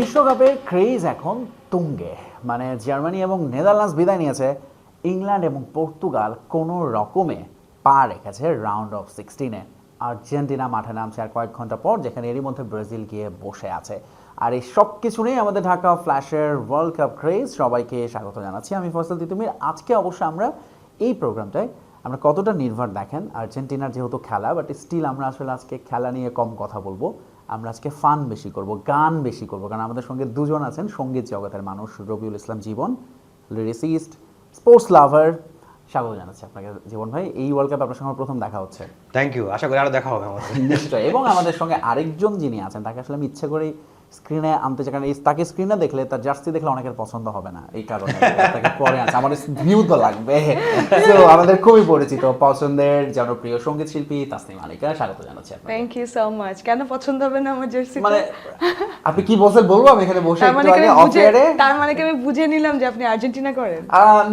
বিশ্বকাপের ক্রেজ এখন তুঙ্গে, মানে জার্মানি এবং নেদারল্যান্ডস বিদায় নিয়েছে, ইংল্যান্ড এবং পর্তুগাল কোনো রকমে পা রেখেছে রাউন্ড অফ 16-এ। আর্জেন্টিনা মাঠে নামছে আর কয়েক ঘন্টা পর, যেখানে এরই মধ্যে ব্রাজিল গিয়ে বসে আছে। আর এই সব কিছু নিয়ে আমাদের ঢাকা ফ্ল্যাশের ওয়ার্ল্ড কাপ ক্রেজ, সবাইকে স্বাগত জানাচ্ছি। আমি ফয়সাল তিতুমির। আজকে অবশ্য আমরা এই প্রোগ্রামটায় আমরা কতটা নির্ভর দেখেন আর্জেন্টিনার যেহেতু খেলা, বাট স্টিল আমরা আসলে আজকে খেলা নিয়ে কম কথা বলবো। আমরা আজকে ফান বেশি করব, গান বেশি করব, কারণ আমাদের সঙ্গে দুজন আছেন সঙ্গীত জগতের মানুষ, রবিউল ইসলাম জীবন, লিরিসিস্ট, স্পোর্টস লাভার। স্বাগত জানাচ্ছি আপনাকে জীবন ভাই। এই ওয়ার্ল্ড কাপ আপনার সঙ্গে প্রথম দেখা হচ্ছে। থ্যাংক ইউ, আশা করি আরো দেখা হবে আমাদের। নিশ্চয়ই। এবং আমাদের সঙ্গে আরেকজন যিনি আছেন, তাকে আসলে আমি ইচ্ছে করেই স্ক্রিনে আনতে চাই, কারণ তাকে স্ক্রিনে দেখলে, তার জার্সি দেখলে অনেকের পছন্দ হবে না, এই কারণে তাকে পরে আছে। আমার ভিউ তো লাগবে। তো আমাদের খুবই পরিচিত পছন্দের জনপ্রিয় সঙ্গীত শিল্পী তাসনিম আলিকা, স্বাগত জানাচ্ছি আপনাকে। Thank you so much. কেন পছন্দ হবে না আমার জার্সি? মানে আপনি কি বলছেন বলবো, আমি এখানে বসে একটু আগে অফেয়ারে। তার মানে কি আমি বুঝে নিলাম যে আপনি আর্জেন্টিনা করেন?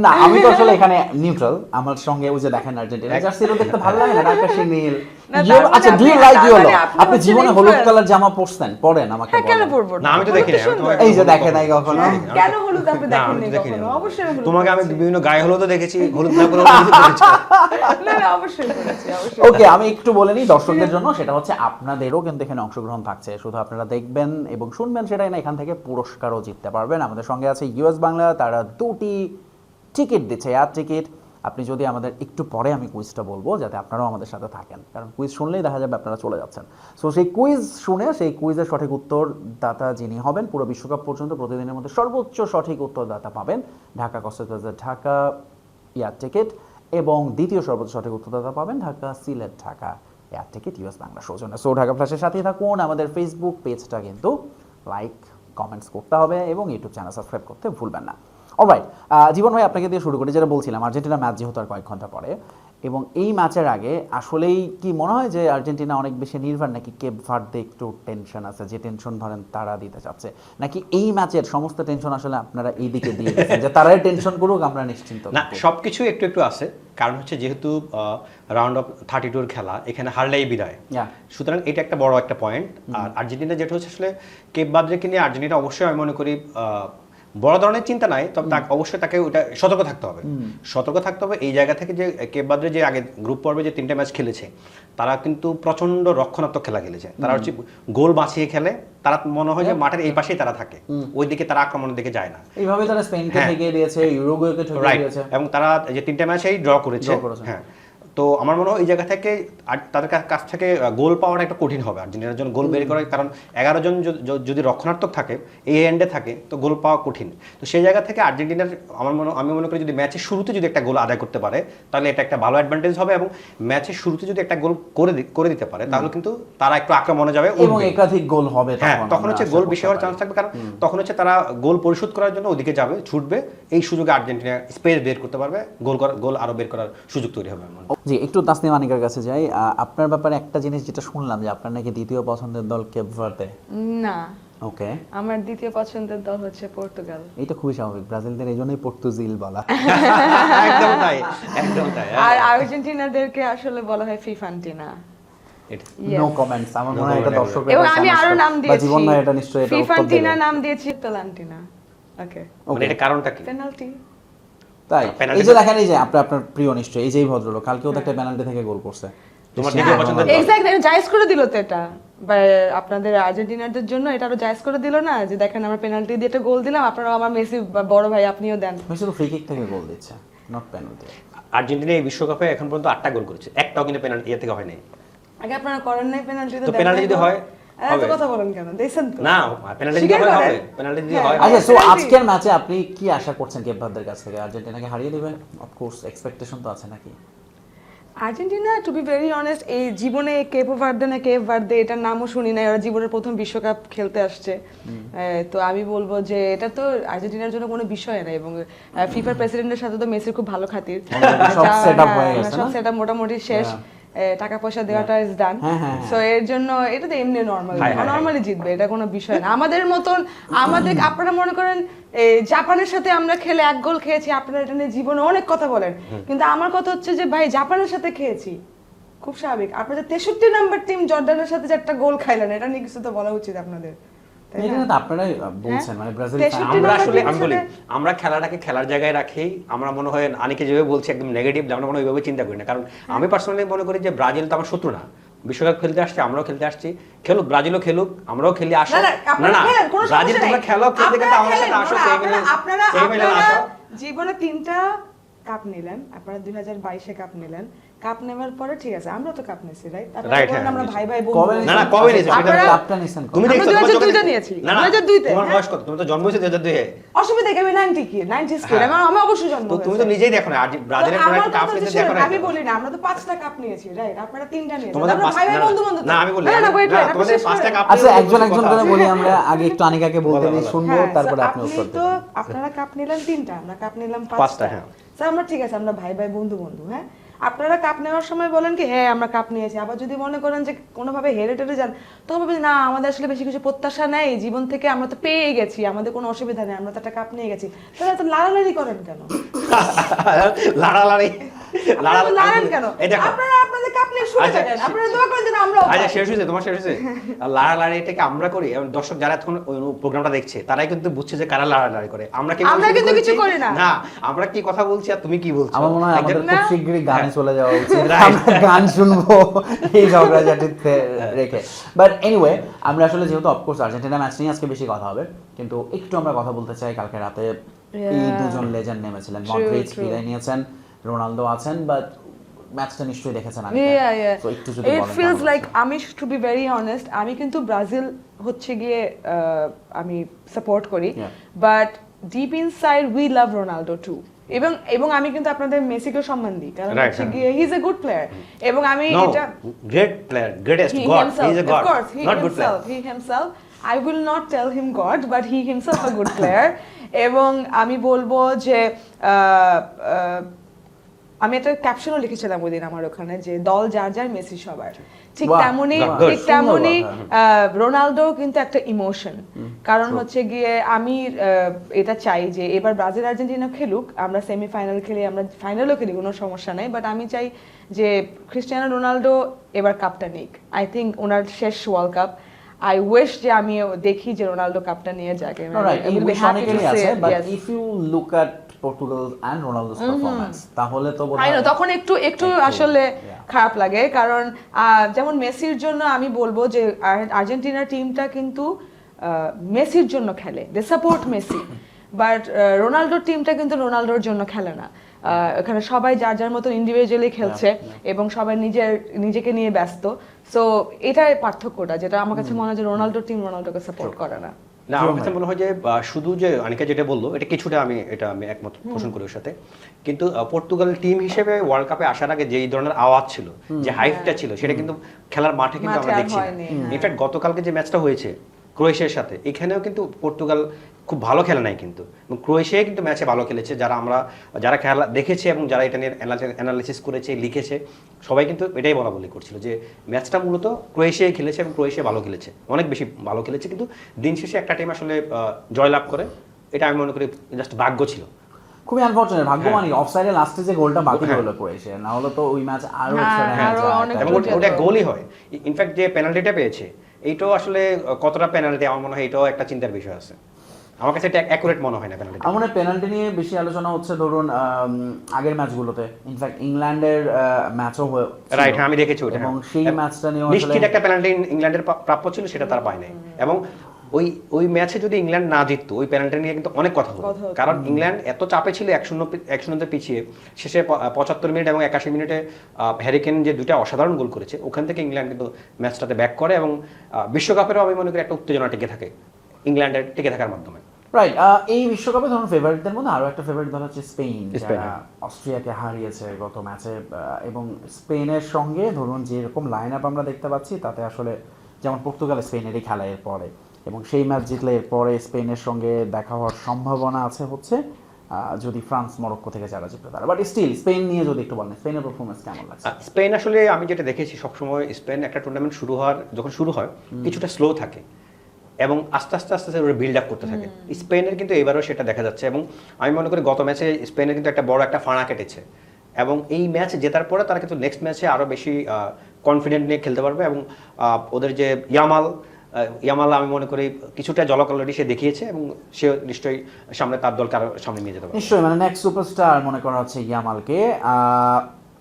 না, আমি তো আসলে এখানে নিউট্রাল। আমার সঙ্গে ওই যে দেখেন আর্জেন্টিনা জার্সিটা দেখতে ভালো লাগে না, আকাশী নীল। আচ্ছা, ডু ইউ লাইক ইয়েলো? আপনি জীবনে হলুদ কালার জামা পরছেন? আমাকে কেন পরবো না, আমি তো দেখি না। এই যে দেখেন নাই কখনো। কেন হলুদ আপনি দেখেননি কখনো? অবশ্যই হলুদ। তোমাকে আমি বিভিন্ন গায়ে হলুদও দেখেছি, হলুদ না করে হলুদ দেখেছি। না না, অবশ্যই করেছি, অবশ্যই। ওকে, আমি একটু বলে নিই দর্শকদের জন্য, সেটা হচ্ছে আপনাদেরও কিন্তু এখানে অংশগ্রহণ থাকছে। শুধু আপনারা দেখবেন এবং শুনবেন সেটাই না, এখান থেকে পুরস্কারও জিততে পারবেন। আমাদের সঙ্গে আছে ইউএস বাংলা, তারা 2টি টিকিট দিচ্ছে, এয়ার টিকিট। আপনি যদি আমাদের একটু পরে আমি কুইজটা বলবো, যাতে আপনারাও আমাদের সাথে থাকেন, কারণ কুইজ শুনলেই দেখা যাবে আপনারা চলে যাচ্ছেন। সো সেই কুইজ শুনে সেই কুইজের সঠিক উত্তরদাতা যিনি হবেন, পুরো বিশ্বকাপ পর্যন্ত প্রতিদিনের মধ্যে সর্বোচ্চ সঠিক উত্তরদাতা পাবেন ঢাকা কক্সবাজার ঢাকা এয়ার টিকিট, এবং দ্বিতীয় সর্বোচ্চ সঠিক উত্তরদাতা পাবেন Dhaka Sylhet Dhaka air ticket US Bangla সৌজন্যে। সো ঢাকা ফ্ল্যাশের সাথেই থাকুন। আমাদের ফেসবুক পেজটা কিন্তু লাইক কমেন্টস করতে হবে এবং ইউটিউব চ্যানেল সাবস্ক্রাইব করতে ভুলবেন না। অলরাইট, জীবন ভাই আপনাকে দিয়ে শুরু করি। যেটা বলছিলাম, আর্জেন্টিনা ম্যাচ যেহেতু আর কয়েক ঘন্টা পরে, এবং এই ম্যাচের আগে আসলেই কি মনে হয় যে আর্জেন্টিনা অনেক বেশি নির্ভর, নাকি কেপ ভার্দে একটু টেনশন আছে, যে টেনশন ধরেন তারা দিতে চাচ্ছে, নাকি এই ম্যাচের সমস্ত টেনশন আসলে আপনারা এই দিকে দিয়ে দিচ্ছেন যে তারাই টেনশন করুক, আমরা নিশ্চিন্ত? না, সবকিছু একটু একটু আছে। কারণ হচ্ছে যেহেতু রাউন্ড অফ 32 খেলা, এখানে হারলেই বিদায়, সুতরাং এটা একটা বড় একটা পয়েন্ট। আর আর্জেন্টিনা যেটা হচ্ছে আসলে কেপ ভার্দেকে নিয়ে আর্জেন্টিনা অবশ্যই আমি মনে করি বড় ধরনের চিন্তা নাই, তবে অবশ্যই তাকে ওটা সতর্ক থাকতে হবে। সতর্ক থাকতে হবে এই জায়গা থেকে যে কেপ ভার্দে যে আগে গ্রুপ পর্বে যে 3টে ম্যাচ খেলেছে, তারা কিন্তু প্রচন্ড রক্ষণাত্মক খেলা খেলেছে। তারা হচ্ছে গোল বাঁচিয়ে খেলে, তারা মনে হয় যে মাঠের এই পাশেই তারা থাকে, ওইদিকে তারা আক্রমণের দিকে যায় না। এইভাবে তারা স্পেনকে ঠেকিয়ে দিয়েছে, ইউরুগুয়েকে ঠেকিয়ে দিয়েছে, এবং তারা যে 3টে ম্যাচেই ড্র করেছে। হ্যাঁ, তো আমার মনে হয় এই জায়গা থেকে তাদের কাছ থেকে গোল পাওয়াটা একটা কঠিন হবে আর্জেন্টিনার জন্য, গোল বের করা। কারণ 11 জন যদি রক্ষণাত্মক থাকে, এই এন্ডে থাকে, তো গোল পাওয়া কঠিন। তো সেই জায়গা থেকে আর্জেন্টিনার আমি মনে করি যদি ম্যাচের শুরুতে যদি একটা গোল আদায় করতে পারে, তাহলে এটা একটা ভালো অ্যাডভান্টেজ হবে। এবং ম্যাচের শুরুতে যদি একটা গোল করে দিতে পারে, তাহলে কিন্তু তারা একটু আক্রমণে যাবে এবং একাধিক গোল হবে। হ্যাঁ, তখন হচ্ছে গোল বেশি হওয়ার চান্স থাকবে, কারণ তখন হচ্ছে তারা গোল পরিশোধ করার জন্য ওদিকে যাবে, ছুটবে। এই সুযোগে আর্জেন্টিনা স্পেস বের করতে পারবে, গোল আরো বের করার সুযোগ তৈরি হবে। জি, একটু তাসনিম আনিকার কাছে যাই। আপনার ব্যাপারে একটা জিনিস যেটা শুনলাম, যে আপনার নাকি দ্বিতীয় পছন্দের দল কেপ ভার্দে। না, ওকে, আমার দ্বিতীয় পছন্দের দল হচ্ছে পর্তুগাল। এটা খুবই স্বাভাবিক, ব্রাজিলদের এইজন্যই পর্তুজিল বলা। একদম তাই, একদম তাই। আর আর্জেন্টিনাদেরকে আসলে বলা হয় ফিফান্টিনা। No comments. আমার মনে হয় এটা দর্শকরা, এবং আমি আরো নাম দিয়েছি, জীবন ভাই এটা নিশ্চয়ই এটা উত্তর ফিফান্টিনা দেবে। নাম দিয়েছি তালান্টিনা। ওকে, মানে এটা কারণটা কি? পেনাল্টি। তাই এই যে দেখেন, এই যে আপনার প্রিয় নিশ্চয়ই এই যে ভদ্রলোক কালকেও তো একটা পেনাল্টি থেকে গোল করছে। তোমার দ্বিতীয় পছন্দের দল? এক্স্যাক্টলি, জায়েজ করে দিল তো এটা। আপনাদের আর্জেন্টিনাদের জন্য এটা আরো জায়েজ করে দিল না, যে দেখেন আমরা পেনাল্টি দিয়ে একটা গোল দিলাম, আপনারা আমার মেসি বড় ভাই, আপনিও দেন। মেসি তো ফ্রি কিক থেকে গোল দিচ্ছে, নট পেনাল্টি। আর্জেন্টিনা এই বিশ্বকাপে এখন পর্যন্ত 8টা গোল করেছে, একটাও কিন্তু পেনাল্টি থেকে হয় নাই। আগে আপনারা করেন নাই পেনাল্টি? তো পেনাল্টি যদি হয় এত কথা বলেন কেন? দেখছেন তো না, পেনাল্টি যদি হয়, পেনাল্টি যদি হয়। আচ্ছা, সো আজকের ম্যাচে আপনি কি আশা করছেন কেপ ভার্দের কাছ থেকে? আর্জেন্টিনাকে হারিয়ে দিবে? অফ কোর্স এক্সপেকটেশন তো আছে নাকি? Argentina, to be very honest, এই জীবনে কেপ ভার্দে এটার নামও শুনি নাই। ওরা জীবনের প্রথম বিশ্বকাপ খেলতে আসছে। তো আমি বলবো যে এটা তো আর্জেন্টিনার জন্য কোনো বিষয় না, এবং ফিফার প্রেসিডেন্টের সাথে তো মেসির খুব ভালো খাতির, সব সেটআপ হয়ে গেছে, সব সেটআপ মোটামুটি শেষ, টাকা পয়সা দেওয়াটা ইজ ডান। সো এর জন্য এটা তো এমনি নরমালি জিতবে, এটা কোনো বিষয় না। আমাদের মতন আপনারা মনে করেন জাপানের সাথে আমরা খেলে 1 গোল খেয়েছি, আপনারা এটা নিয়ে জীবনে অনেক কথা বলেন, কিন্তু আমার কথা হচ্ছে যে ভাই জাপানের সাথে খেয়েছি, খুব স্বাভাবিক। আপনাদের 63 নাম্বার টিম জর্ডানের সাথে যে একটা গোল খাইলেন, এটা নিয়ে কিছু তো বলা উচিত আপনাদের। এখানে তো আপনারাই বলছেন মানে ব্রাজিল আমরা আসলে আমি বলি আমরা খেলাটাকে খেলার জায়গায় রাখি। আমরা মনে হয় আনিকে যেভাবে বলছি একদম নেগেটিভ, আমরা মনে হয় ওইভাবে চিন্তা করি না। কারণ আমি পার্সোনালি মনে করি যে ব্রাজিল তো আমার শত্রু না, বিশ্বকাপ খেলতে আসছে, আমরাও খেলতে আসছি, খেলুক, ব্রাজিলও খেলুক, আমরাও খেলি, আসো। না ব্রাজিল তোমরা খেলো, খেলতে খেলতে আমাদের সাথে আসো, আপনারা জীবনে 3টা কাপ নিলেন, আপনারা 2022-এ কাপ নিলেন, কাপ নেওয়ার পরে ঠিক আছে আমরা তো কাপ নিছি, রাইট? আমরা ভাই ভাই বন্ধু। না না কবে নিয়েছো সেটা কাপটা নিছেন? তুমি দেখছো 2002-তে নিয়েছি, 2002-তে। তোমার বয়স কত? তুমি তো জন্ম হয়েছে 2002-এ। অসুবিধা কি, আমি 90 কি 90s কি, আমি অবশ্যই জন্ম হয়েছে। তুমি তো নিজেই দেখো না ব্রাজিলের কোন একটা কাপ নিতে দেখো না। আমি বলি না আমরা তো 5টা কাপ নিয়েছি, রাইট? আপনারা 3টা নিয়েছেন, আমরা ভাই ভাই বন্ধু বন্ধু। না আমি বলি না তোমাদের 5টা কাপ। আচ্ছা একজন একজন করে বলি আমরা, আগে একটু আনিকাকে বলতে দিই, শুনবো, তারপরে আপনি উত্তর তো দেবেন। আপনারা কাপ নিলেন 3টা, আমরা কাপ নিলাম 5টা। 5টা। হ্যাঁ স্যার আমরা ঠিক আছে, আমরা ভাই ভাই বন্ধু বন্ধু। হ্যাঁ আপনারা কাপ নেওয়ার সময় বলেন কি হ্যাঁ আমরা কাপ নিয়েছি, আবার যদি মনে করেন যে কোনোভাবে হেরে টেরে যান তখন ভাবেন না আমাদের আসলে বেশি কিছু প্রত্যাশা নেই জীবন থেকে, আমরা তো পেয়ে গেছি, আমাদের কোনো অসুবিধা নেই, আমরা তো একটা কাপ নিয়ে গেছি, তাহলে এত লাড়ালাড়ি করেন কেন? লাড়ালাড়ি লাড়েন কেন? আপনারা আপনাদের কাপ নিয়ে শুরু করেন, আপনারা দোয়া করেন যেন আমরাও। আচ্ছা শেষ হয়েছে, তোমার শেষ হয়েছে। লাড়ালাড়ি এটাকে আমরা করি, এবং দর্শক যারা এখন ওই প্রোগ্রামটা দেখছে তারাই কিন্তু বুঝছে যে কারা লাড়ালাড়ি করে। আমরা কিন্তু কিছু করি না। না আমরা কি কথা বলছি আর তুমি কি বলছো? আমার মনে হয় আমাদের খুব শীঘ্রই গানে চলে যাওয়া উচিত, আমরা গান শুনবো এই ঝগড়াঝাটিতে রেখে। বাট এনিওয়ে আমরা আসলে যেহেতু অফকোর্স আর্জেন্টিনা ম্যাচ নিয়ে আজকে বেশি কথা হবে, কিন্তু একটু আমরা কথা বলতে চাই কালকে রাতে এই দুজন লেজেন্ড নেমেছিলেন, মডরিচ বিদায় নিয়েছেন, রোনালদো আছেন, বাট ম্যাচটা নিশ্চয়ই দেখেছেন আপনি। সো একটু যদি বলেন। It feels like আমি to be very honest আমি কিন্তু ব্রাজিল হচ্ছে গিয়ে আমি সাপোর্ট করি, but deep inside we love Ronaldo too. এবং আমি কিন্তু আপনাদের মেসিকে সম্মান দিই, কারণ হচ্ছে গিয়ে he is a good player, এবং আমি এটা great player, greatest god, he is a god, not good player. He himself, I will not tell him God, but he himself a good player. এবং আমি বলবো যে আমি একটা ক্যাপশনও লিখেছিলাম ওই দিন আমার ওখানে, যে দল যার যার মেসি সবার, ঠিক তেমনি রোনালদো কিন্তু একটা ইমোশন। কারণ হচ্ছে গিয়ে আমি এটা চাই যে এবার ব্রাজিল আর্জেন্টিনা খেলুক, আমরা সেমিফাইনাল খেলি, আমরা ফাইনালও খেলি, কোনো সমস্যা নেই, বাট আমি চাই যে ক্রিস্টিয়ানো রোনালদো এবার কাপটা নিক। আই থিঙ্ক ওনার শেষ ওয়ার্ল্ড কাপ, I wish যে আমি দেখি যে রোনালদো কাপটা নিয়ে যাক। If you look at Portugal and Ronaldo's performance, তাহলে তো তখন একটু আসলে খারাপ লাগে, কারণ যেমন মেসির জন্য আমি বলবো যে আর্জেন্টিনার টিমটা কিন্তু মেসির জন্য খেলে, দে সাপোর্ট মেসি, বাট রোনালদোর টিমটা কিন্তু রোনালদোর জন্য খেলে না। এখানে সবাই যার যার মতো ইন্ডিভিজুয়ালি খেলছে এবং সবাই নিজেকে নিয়ে ব্যস্ত। সো এটাই পার্থক্যটা, যেটা আমার কাছে মনে হয় যে রোনালদোর টিম রোনালদোকে সাপোর্ট করে না। না আমার কাছে মনে হয় যে শুধু যে অনিকা যেটা বললো এটা কিছুটা আমি একমত পোষণ করি ওর সাথে, কিন্তু পর্তুগাল টিম হিসেবে ওয়ার্ল্ড কাপে আসার আগে যে ধরনের আওয়াজ ছিল, যে হাইপটা ছিল, সেটা কিন্তু খেলার মাঠে কিন্তু আমরা দেখছি। ইনফ্যাক্ট গতকালকে যে ম্যাচটা হয়েছে ক্রোয়েশিয়ার সাথে, এখানেও কিন্তু পর্তুগাল খুব ভালো খেলে নাই, কিন্তু ক্রোয়েশিয়া কিন্তু ম্যাচে ভালো খেলেছে। যারা খেলা দেখেছে এবং যারা এটা নিয়ে অ্যানালাইসিস করেছে, লিখেছে, সবাই কিন্তু এটাই বলা বলি করছিল যে ম্যাচটা মূলত ক্রোয়েশিয়ায় খেলেছে এবং ক্রোয়েশিয়া ভালো খেলেছে, অনেক বেশি ভালো খেলেছে, কিন্তু দিন শেষে একটা টিম আসলে জয়লাভ করে, এটা আমি মনে করি জাস্ট ভাগ্য ছিল। খুবই আনফরচুনেট, ভাগ্য মানে অফসাইডে লাস্টে যে গোলটা বাকি হলো ক্রোয়েশিয়া, না হলে তো ওই ম্যাচ আরো এবং ওটা গোলই হয়। ইনফ্যাক্ট যে পেনাল্টিটা পেয়েছে এইটাও আসলে কতটা পেনাল্টি, আমার মনে হয় এটাও একটা চিন্তার বিষয় আছে। আমার কাছে এটা অ্যাকুরেট মনে হয় না পেনাল্টি। আমার মনে হয় পেনাল্টি নিয়ে বেশি আলোচনা হচ্ছে ধরুন আগের ম্যাচগুলোতে, ইনফ্যাক্ট ইংল্যান্ডের ম্যাচও হয়েছে, রাইট, হ্যাঁ আমি দেখেছি ওটা, এবং সেই ম্যাচটা নিয়ে নিশ্চিত একটা পেনাল্টি ইংল্যান্ডের প্রাপ্য ছিল, সেটা তারা পায় নাই। এবং ওই ম্যাচে যদি ইংল্যান্ড না জিততো, ওই পেনাল্টি নিয়ে কিন্তু অনেক কথা হতো, কারণ ইংল্যান্ড এত চাপে ছিল 1-0 পিছিয়ে, শেষে 75 মিনিট এবং 81 মিনিটে হ্যারি কেন যে দুটা অসাধারণ গোল করেছে, ওখান থেকে ইংল্যান্ড কিন্তু ম্যাচটাতে ব্যাক করে, এবং বিশ্বকাপেরও আমি মনে করি একটা উত্তেজনা টিকে থাকে ইংল্যান্ডের টিকে থাকার মাধ্যমে। রাইট, এই বিশ্বকাপে ধরুন ফেভারিটদের মধ্যে আরো একটা ফেভারিট দল হচ্ছে স্পেন, যারা অস্ট্রিয়াকে হারিয়েছে গত ম্যাচে, এবং স্পেনের সঙ্গে ধরুন যেরকম লাইন আপ আমরা দেখতে পাচ্ছি, তাতে আসলে যেমন পর্তুগাল স্পেনেরই খেলা এর পরে, এবং সেই ম্যাচ জিতলে এরপরে স্পেনের সঙ্গে দেখা হওয়ার সম্ভাবনা আছে হচ্ছে যদি ফ্রান্স মরক্কো থেকে যারা জিততে পারে। বাট স্টিল স্পেন নিয়ে যদি একটু বলেন, স্পেনের পারফরমেন্স কেমন লাগছে? স্পেন আসলে আমি যেটা দেখেছি সবসময়, স্পেন একটা টুর্নামেন্ট যখন শুরু হয় কিছুটা স্লো থাকে এবং আস্তে আস্তে ওরা বিল্ড আপ করতে থাকে। স্পেনের কিন্তু এবারও সেটা দেখা যাচ্ছে, এবং আমি মনে করি গত ম্যাচে স্পেনের কিন্তু একটা বড় একটা ফাঁড়া কেটেছে, এবং এই ম্যাচ জেতার পরে তারা কিন্তু নেক্সট ম্যাচে আরও বেশি কনফিডেন্ট নিয়ে খেলতে পারবে, এবং ওদের যে ইয়ামাল ইয়ামাল আমি মনে করি কিছুটা ঝলক অলরেডি সে দেখিয়েছে এবং সে নিশ্চয়ই সামনে তার দলকে আরো সামনে নিয়ে যেতে পারবে। নিশ্চয়ই, মানে নেক্সট সুপারস্টার মনে করা হচ্ছে ইয়ামালকে।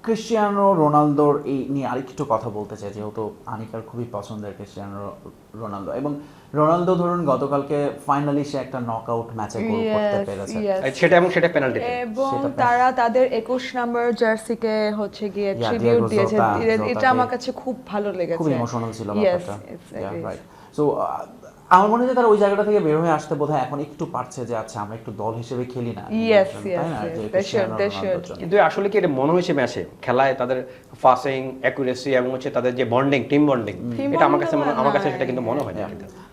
ক্রিস্টিয়ানো রোনালদোর এই নিয়ে আরেকটু কথা বলতে চাই, যেহেতু আনিকার খুবই পছন্দের ক্রিস্টিয়ানো রোনালদো, এবং রোনালদো ধরুন গতকালকে ফাইনালি সে একটা নকআউট ম্যাচে গোল করতে পেরেছে, সেটা পেনাল্টি, এবং তারা তাদের 21 নম্বর জার্সিকে হচ্ছে গিয়ে ট্রিবিউট দিয়েছে। এটা আমার কাছে খুব ভালো লেগেছে, খুব ইমোশনাল ছিল ব্যাপারটা। রাইট। সো আমার মনে হয় তারা ওই জায়গাটা থেকে বের হয়ে আসতে বোধহয় এখন একটু পারছে যে আচ্ছা আমরা একটু দল হিসেবে খেলি না। কিন্তু আসলে কি এটা মনে হয়েছে ম্যাচে খেলায় তাদের পাসিং অ্যাকুরেসি এবং হচ্ছে তাদের যে বন্ডিং, টিম বন্ডিং, এটা আমার কাছে সেটা কিন্তু মনে হয় না,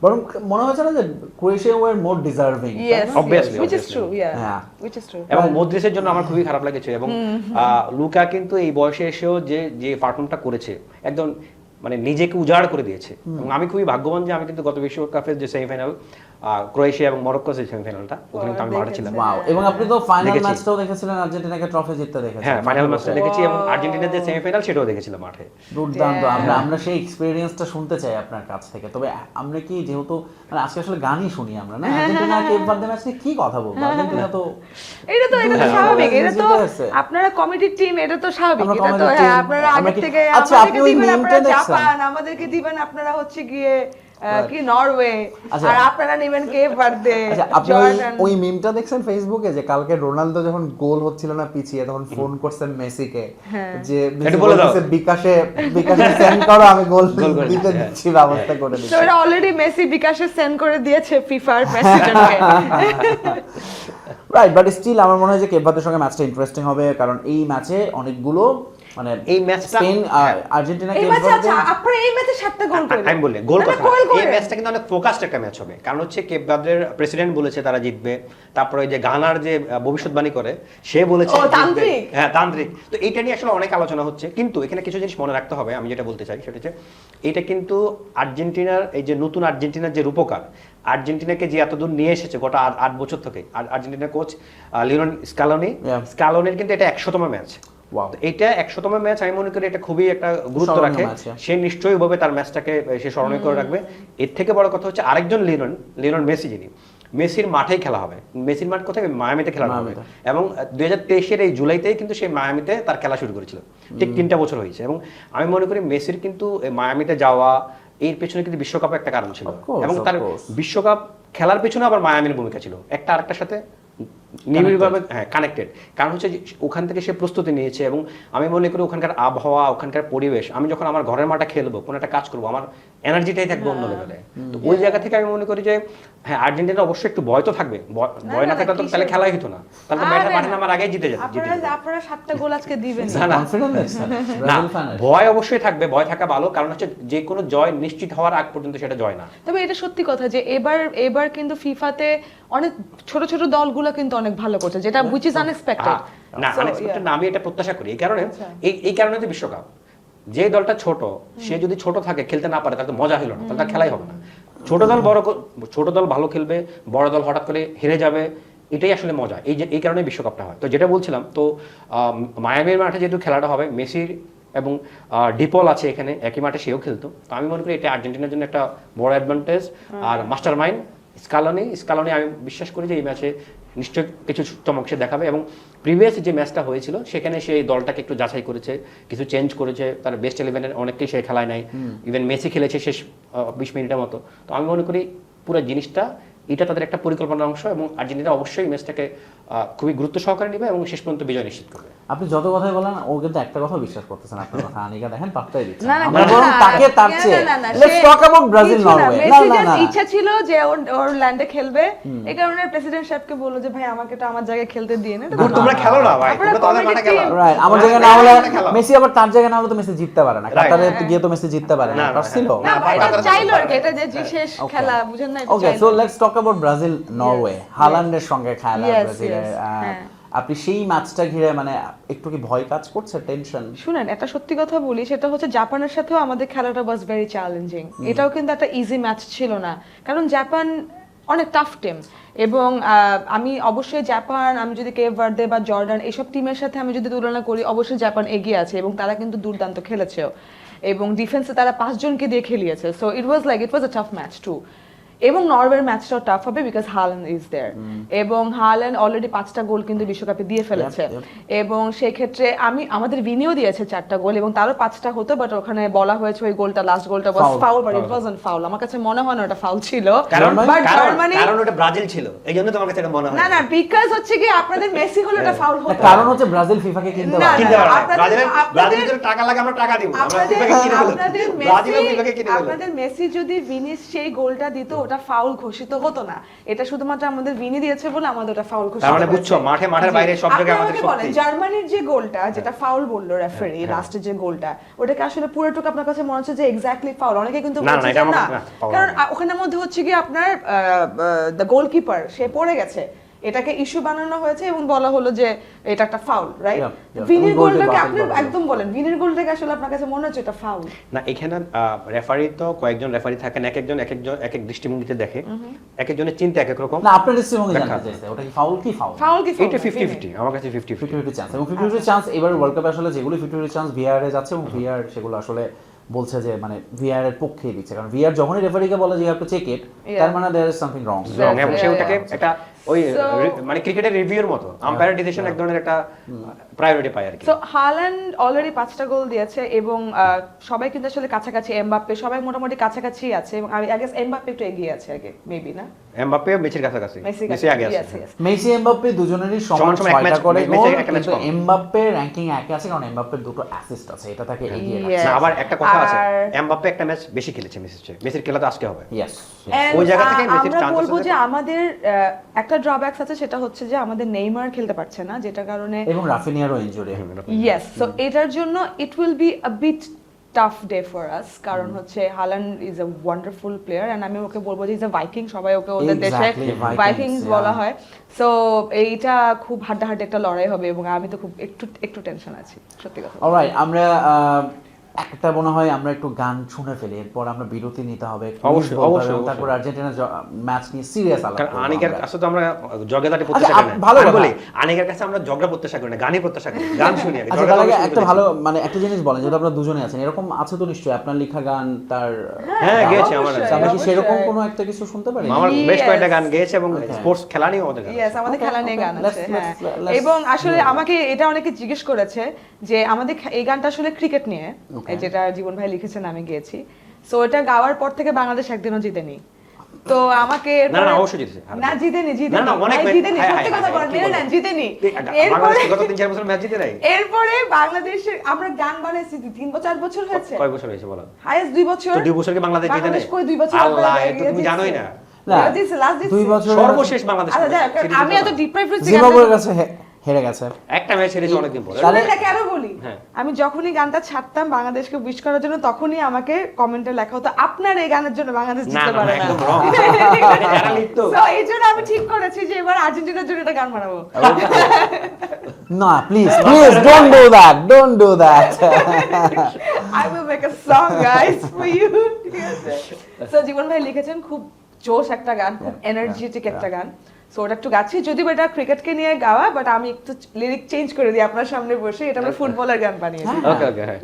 বরং মনে হচ্ছে না যে Croatia were more deserving, obviously, which is true, which is true। এবং মদ্রিসের জন্য আমার খুবই খারাপ লেগেছে, এবং লুকা কিন্তু এই বয়সে এসেও যে পারফর্মটা করেছে একদম মানে নিজেকে উজাড় করে দিয়েছে। এবং আমি খুবই ভাগ্যবান যে আমি কিন্তু গত বিশ্বকাপের যে সেমিফাইনাল ক্রোয়েশিয়া এবং মরক্কোর যে সেমিফাইনালটা, ওখানে তো আমি মাঠে ছিলাম। ওয়াও, এবং আপনি তো ফাইনাল ম্যাচটাও দেখেছিলেন, আর্জেন্টিনাকে ট্রফি জিততে দেখেছেন। হ্যাঁ, ফাইনাল ম্যাচটা দেখেছি এবং আর্জেন্টিনার যে সেমিফাইনাল সেটাও দেখেছিলাম মাঠে। দুর্দান্ত। আমরা সেই এক্সপেরিয়েন্সটা শুনতে চাই আপনার কাছ থেকে। তবে আমরা কি যেহেতু মানে আজকে আসলে গানই শুনি আমরা না, আর্জেন্টিনা কেপ ভার্দে ম্যাচ নিয়ে কি কথা বলবো, আর্জেন্টিনা তো এটা তো স্বাভাবিক, এটা তো আপনারা কমিটি টিম, এটা তো স্বাভাবিক, এটা তো আপনারা আগে থেকে আচ্ছা আপনি ওই মিমটা দেখছেন, জাপান আমাদেরকে দিবেন, আপনারা হচ্ছে গিয়ে কি নরওয়ে, আর আপনারা নেবেন কেপ ভার্দে। আচ্ছা আপনি ওই মিমটা দেখছেন ফেসবুকে যে কালকে রোনালদো যখন গোল হচ্ছিল না পিছিয়ে, তখন ফোন করছেন মেসিকে যে মেসি বলছে বিকাশে সেন্ড করো, আমি গোল দিতে দিচ্ছি, ব্যবস্থা করে দিচ্ছি। তো এটা অলরেডি মেসি বিকাশে সেন্ড করে দিয়েছে ফিফার প্রেসিডেন্টকে। রাইট, বাট স্টিল আমার মনে হয় যে কেপ ভার্দের সঙ্গে ম্যাচটা ইন্টারেস্টিং হবে, কারণ এই ম্যাচে অনেকগুলো মানে এই ম্যাচটা স্পেন আর্জেন্টিনা এই ম্যাচে আচ্ছা আপনারা এই ম্যাচে 7টা গোল করেন, আমি বললে গোল কথা, এই ম্যাচটা কিন্তু অনেক ফোকাসড একটা ম্যাচ হবে, কারণ হচ্ছে কেপ ভার্দের প্রেসিডেন্ট বলেছে তারা জিতবে, তারপরে ওই যে গানার যে ভবিষ্যৎবাণী করে সে বলেছে তান্ত্রিক, হ্যাঁ তান্ত্রিক, তো এইটা নিয়ে আসলে অনেক আলোচনা হচ্ছে। কিন্তু এখানে কিছু জিনিস মনে রাখতে হবে, আমি যেটা বলতে চাই সেটা হচ্ছে এটা কিন্তু আর্জেন্টিনার এই যে নতুন আর্জেন্টিনার যে রূপকার, আর্জেন্টিনাকে যে এতদূর নিয়ে এসেছে গত 8 বছর থেকে, আর্জেন্টিনার কোচ লিওনেল স্কালোনির কিন্তু এটা 100তম ম্যাচ। এটা 100তম ম্যাচ, আমি মনে করি এটা খুবই একটা গুরুত্ব রাখে, সে নিশ্চয়ই ভাবে তার ম্যাচটাকে সে স্মরণীয় করে রাখবে। এর থেকে বড় কথা হচ্ছে আরেকজন লিওনেল মেসি, যিনি মেসির মাঠেই খেলা হবে, মেসির মাঠ কোথায়, মায়ামিতে খেলা হবে, এবং 2023-এর এই জুলাইতেই কিন্তু সে মায়ামিতে তার খেলা শুরু করেছিল, ঠিক 3টা বছর হয়েছে। এবং আমি মনে করি মেসির কিন্তু মায়ামিতে যাওয়া এর পেছনে কিন্তু বিশ্বকাপের একটা কারণ ছিল, এবং তার বিশ্বকাপ খেলার পেছনে আবার মায়ামির ভূমিকা ছিল, একটা আরেকটার সাথে নিবিড়ভাবে কানেক্টেড। কারণ হচ্ছে ওখান থেকে সে প্রস্তুতি নিয়েছে, এবং আমি মনে করি ওখানকার আবহাওয়া, ওখানকার পরিবেশ, আমি যখন আমার ঘরের মাঠে খেলবো, কোনো একটা কাজ করবো, আমার এনার্জিটাই থাকবে অন্য লেভেলে। তো ওই জায়গা থেকে আমি মনে করি যে হ্যাঁ আর্জেন্টিনা অবশ্যই একটু ভয় তো থাকবে, ভয় না থাকলে তো তাহলে খেলাই হতো না, তাহলে তো মাঠে নামার আগেই জিতে যেত। আপনারা 7টা গোল আজকে দিবেন না, ভয় অবশ্যই থাকবে, ভয় থাকা ভালো, কারণ হচ্ছে যে কোনো জয় নিশ্চিত হওয়ার আগ পর্যন্ত সেটা জয় না। তবে এটা সত্যি কথা যে এবার কিন্তু ফিফাতে অনেক ছোট ছোট দলগুলো কিন্তু অনেক ভালো করছে, যেটা which is unexpected। না আনএক্সপেক্টেড না, আমি এটা প্রত্যাশা করি, এই কারণে যে বিশ্বকাপ, যে দলটা ছোট সে যদি ছোট থাকে, খেলতে না পারে, তাহলে তো মজা হলো না, তাহলে তার খেলাই হবে না। ছোট দল ভালো খেলবে, বড় দল হঠাৎ করে হেরে যাবে, এটাই আসলে মজা, এই কারণে বিশ্বকাপটা হয়। তো যেটা বলছিলাম, তো মায়ামির মাঠে যেহেতু খেলাটা হবে, মেসির এবং ডিপল আছে এখানে একই মাঠে, সেও খেলতো, তো আমি মনে করি এটা আর্জেন্টিনার জন্য একটা বড় অ্যাডভান্টেজ। আর মাস্টার মাইন্ড স্কালোনি আমি বিশ্বাস করি যে এই ম্যাচে নিশ্চয়ই কিছু চমক সে দেখাবে, এবং প্রিভিয়াস যে ম্যাচটা হয়েছিল সেখানে সেই দলটাকে একটু যাচাই করেছে, কিছু চেঞ্জ করেছে, তার বেস্ট 11-এর অনেককেই সে খেলায় নাই, ইভেন মেসি খেলেছে শেষ 20 মিনিটের মতো। তো আমি মনে করি পুরো জিনিসটা এটা তাদের একটা পরিকল্পনার অংশ, এবং আর্জেন্টিনা অবশ্যই ম্যাচটাকে খুবই গুরুত্ব সহকারে নেবে এবং শেষ পর্যন্ত বিজয় নিশ্চিত করবে। আপনি যত কথাই বলেন, ও কিন্তু একটা কথা বিশ্বাস করতেছেন আপনার কথা, আনিকা দেখেন পাত্তাই দিচ্ছে না। আমরা বরং তাকে তারছে let's talk about Brazil Norway. না, ইচ্ছা ছিল যে ওর ল্যান্ডে খেলবে, এই কারণে প্রেসিডেন্ট সাহেবকে বলল যে ভাই আমাকে তো আমার জায়গায় খেলতে দিন, তোমরা খেলো না ভাই, তোমরা তোমাদের মাঠে খেলো। রাইট, আমার জায়গায় না হলে মেসি, আবার তার জায়গায় না হলে তো মেসি জিততে পারে না, কাতারে গিয়ে তো মেসি জিততে পারে না, পারছিল না, এটা চাইলো আর কি, এটা যে শেষ খেলা, বুঝেন না, এটা okay. So let's talk about Brazil Norway, হাল্যান্ডের সঙ্গে খেলা ব্রাজিলের। আপনি সেই ম্যাচটা ঘিরে মানে একটু কি ভয় কাজ করছে, টেনশন? শুনেন, একটা সত্যি কথা বলি, সেটা হচ্ছে জাপানের সাথেও আমাদের খেলাটা ওয়াজ ভেরি চ্যালেঞ্জিং। এটাও কিন্তু একটা ইজি ম্যাচ ছিল না, কারণ জাপান অনেক টাফ টিম, এবং আমি অবশ্যই জাপান, আমি যদি কেপ ভার্দে বা জর্ডান এইসব টিমের সাথে আমি যদি তুলনা করি, অবশ্যই জাপান এগিয়ে আছে এবং তারা কিন্তু দুর্দান্ত খেলেছেও। এবং ডিফেন্সে তারা 5 জনকে দিয়ে খেলিয়েছে, so it was a tough match too. এবং নরওয়ের ম্যাচটাও টাফ হবে বিকজ হাল্যান্ড ইজ দেয়ার, এবং হাল্যান্ড অলরেডি 5টা গোল কিন্তু বিশ্বকাপে দিয়ে ফেলেছে, এবং সেই ক্ষেত্রে আমাদের ভিনিও দিয়েছে 4টা গোল, এবং তারও 5টা হতো, বাট ওখানে বলা হয়েছে ওই গোলটা, লাস্ট গোলটা was foul, but it wasn't foul. আমার কাছে মনে হয় না ওটা ফাউল ছিল, বাট জার্মানি, কারণ ওটা ব্রাজিল ছিল, এইজন্য তোমার কাছে এটা মনে হয় না বিকজ হচ্ছে কি আপনাদের মেসি হলো এটা ফাউল হতো, কারণ হচ্ছে ব্রাজিল ফিফাকে কিনতে পারে, ব্রাজিলের টাকা লাগে, আমরা টাকা দেব, আমরা ফিফাকে কিনে ফেলব, ব্রাজিল ফিফাকে কিনে ফেলব। আপনাদের মেসি যদি ভিনিস সেই গোলটা দিত ওটা ফাউল ঘোষিত হতো না, এটা শুধুমাত্র আমাদের ভিনি দিয়েছে বলে আমাদের ওটা ফাউল ঘোষিত। তার মানে বুঝছো মাঠের বাইরে সব জায়গায় আমাদের শক্তি। জার্মানির যে গোলটা যেটা ফাউল বললো রেফারি লাস্টে যে গোলটা, ওটাকে আসলে পুরোটুকু আপনার কাছে মনে হচ্ছে যে এক্স্যাক্টলি ফাউল, অনেকে কিন্তু বলছে যে না, কারণ ওখানের মধ্যে হচ্ছে কি আপনার দ্য গোলকিপার সে পড়ে গেছে, এটাকে ইস্যু বানানো হয়েছে এবং বলা হলো যে এটা একটা ফাউল, রাইট? ভিনির গোলটাকে আপনি একদম বলেন, ভিনির গোলটাকে আসলে আপনার কাছে মনে হচ্ছে এটা ফাউল না? এখানে রেফারি তো কয়েকজন রেফারি থাকেন, একজন এক এক দৃষ্টিভঙ্গিতে দেখে, এক একজনের চিন্তা এক এক রকম। না আপনার দৃষ্টিভঙ্গি জানতে চাইছে ওটা কি ফাউল কি ফাউল, ফাউল কি ফাউল? এটা 50-50 আমার কাছে 50-50 চান্স, এবং 50-50 চান্স এবার ওয়ার্ল্ড কাপে আসলে যেগুলো 50-50 চান্স ভিআর এ যাচ্ছে, এবং ভিআর সেগুলো আসলে বলছে যে মানে ভিআর এর পক্ষে দিচ্ছে, কারণ ভিআর যখনই রেফারিকে বলে যে you have to check it, তার মানে देयर ইজ সামথিং রং, এবং সেটাকে একটা ওই মানে ক্রিকেটের রিভিউর মতো আম্পায়ার ডিসিশন এক ধরনের একটা প্রায়োরিটি পায় আর কি। সো হাল্যান্ড অলরেডি 5টা গোল দিয়েছে, এবং সবাই কিন্তু আসলে কাছাকাছি, এমবাপ্পে সবাই মোটামুটি কাছাকাছি আছে, এবং আই গেস এমবাপ্পে একটু এগিয়ে আছে আগে, মেবি না? এমবাপ্পে মেসির কাছাকাছি, মেসি আগে আছে, মেসি এমবাপ্পে দুজনেরই সমান 6টা করে গোল, কিন্তু এমবাপ্পে র্যাঙ্কিং একে আছে কারণ এমবাপ্পের দুটো অ্যাসিস্ট আছে, এটা তাকে এগিয়ে রাখছে। না আবার একটা কথা আছে, এমবাপ্পে একটা ম্যাচ বেশি খেলেছে মেসির চেয়ে, মেসির খেলা তো আজকে হবে, ইয়েস, ওই জায়গা থেকে মেসির চান্স আছে। আমরা বলবো যে আমাদের একটা ড্রব্যাকস আছে, সেটা হচ্ছে যে আমাদের নেইমার খেলতে পারছে না, যেটা কারণে, এবং রাফিনিয়ারও ইনজুরি। ইয়েস, সো এটার জন্য it will be a bit tough day for us, কারণ হচ্ছে Haaland is a wonderful player, and আমি ওকে বলবো যে ইজ আ ভাইকিং, সবাই ওকে ওদের দেশে ভাইকিংস বলা হয়, সো এইটা খুব হাড্ডাহাড্ডি একটা লড়াই হবে, এবং আমি তো খুব একটু টেনশন আছি সত্যি কথা। অলরাইট, আমরা একটা মনে হয় আমরা একটু গান শুনে ফেলি, এরপর আমরা বিরতি নিতে হবে, অবশ্যই, তারপর আর্জেন্টিনা ম্যাচ নিয়ে সিরিয়াস আলাপ করব। আনিকের কাছে তো আমরা জগদাটি প্রত্যাশা করি না, ভালো বলি আনিকের কাছে আমরা জগড়া প্রত্যাশা করি না, গানই প্রত্যাশা করি, গান শুনি আগে। আচ্ছা তাহলে একটা ভালো মানে একটা জিনিস বলেন, যেহেতু আপনারা দুজনে আছেন, এরকম আছে তো নিশ্চয়ই আপনার লেখা গান, তার গেয়েছে আমার, আমরা কি সেরকম কোনো একটা কিছু শুনতে পারি? আমার বেশ কয়েকটা গান গেয়েছে, এবং স্পোর্টস খেলা নিয়ে আমাদের গান, ইয়েস আমাদের খেলা নিয়ে গান আছে, এবং আসলে আমাকে এটা অনেকে জিজ্ঞেস করেছে যে আমাদের এই গানটা আসলে ক্রিকেট নিয়ে, যেটা জীবন ভাই লিখেছেন, আমি গেয়েছি, সো এটা গাওয়ার পর থেকে বাংলাদেশ একদিনও জিতেনি, তো আমাকে না অবশ্যই জিতেছে, না জিতেনি সত্যি কথা বলেন, মেনে নেন জিতেনি, বাংলাদেশ গত 3-4 বছর ম্যাচ জিতে নাই, এরপরে বাংলাদেশে আমরা গান বানাইছি 3-4 বছর হয়েছে, কয় বছর হয়েছে বলো? হাইয়েস্ট 2 বছর, তো 2 বছর কি বাংলাদেশ জিতে নাই? কই 2 বছর? আল্লাহ, এটা তুমি জানোই না, লাস্ট 2 বছর সর্বশেষ বাংলাদেশ, আমি এত ডিপ্রাইভ হয়েছি, জিম্বাবুয়ের কাছে হেরে গেছে একটা ম্যাচ হেরেছে অনেকদিন পরে। তাহলে এটা কেন বলি, আমি যখনই গানটা ছাড়তাম বাংলাদেশকে উইশ করার জন্য, তখনই আমাকে কমেন্টে লেখা হতো আপনার এই গানের জন্য বাংলাদেশ জিততে পারে না, একদম রং, যারা লিখতো। সো এই জন্য আমি ঠিক করেছি যে এবার আর্জেন্টিনার জন্য একটা গান বানাবো। না please don't do that I will make a song guys for you. So Jibon ভাই লিখেছেন খুব জোশ একটা গান, খুব এনার্জেটিক একটা গান, সো ওটা একটু গাচ্ছি, যদিও এটা ক্রিকেটকে নিয়ে গাওয়া, বাট আমি একটু লিরিক চেঞ্জ করে দিই আপনার সামনে বসে, এটা আমরা ফুটবলের গান বানিয়েছি। ওকে ওকে, হ্যাঁ।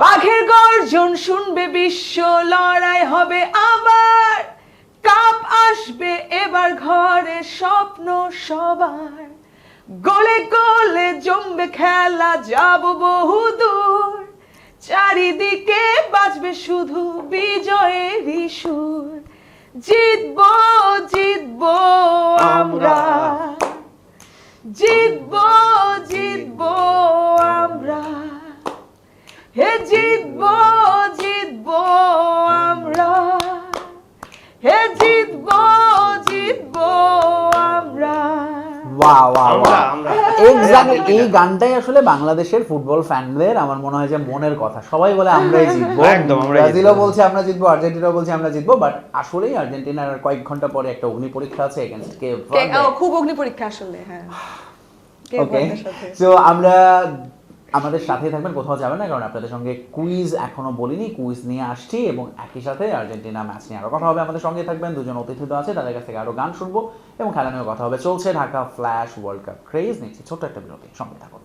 বাঘের গর্জন শুনবে বিশ্ব, লড়াই হবে আবার, কাপ আসবে এবার ঘরে, স্বপ্ন সবার, গোলে গোলে জমবে খেলা, যাব বহুদূর, চারিদিকে বাজবে শুধু বিজয়েরই সুর, জিতবো জিতবো আমরা, জিতবো জিতবো আমরা, হে জিতবো জিতবো আমরা, হে জিতবো জিতবো আমরা। এক্স্যাক্টলি এই গানটাই আসলে বাংলাদেশের ফুটবল ফ্যানদের আমার মনে হয় যে মনের কথা, সবাই বলে আমরাই জিতবো, ব্রাজিলও বলছে আমরা জিতবো, আর্জেন্টিনাও বলছে আমরা জিতবো, বাট আসলেই আর্জেন্টিনার কয়েক ঘন্টা পরে একটা অগ্নি পরীক্ষা আছে এগেইনস্ট কেপ ভার্দে, খুব অগ্নি পরীক্ষা আসলে, হ্যাঁ। ওকে, সো আমরা আমাদের সাথে থাকবেন, কোথাও যাবেন না, কারণ আপনাদের সঙ্গে কুইজ এখনো বলিনি, কুইজ নিয়ে আসছি, এবং একই সাথে আর্জেন্টিনা ম্যাচ নিয়ে আরো কথা হবে, আমাদের সঙ্গে থাকবেন দুজন অতিথি তো আছে, তাদের কাছ থেকে আরো গান শুনবো এবং খেলা নিয়ে কথা হবে। চলছে Dhaka flash world cup craze, নিচ্ছি ছোট্ট একটা বিরতি, সঙ্গে থাকুন।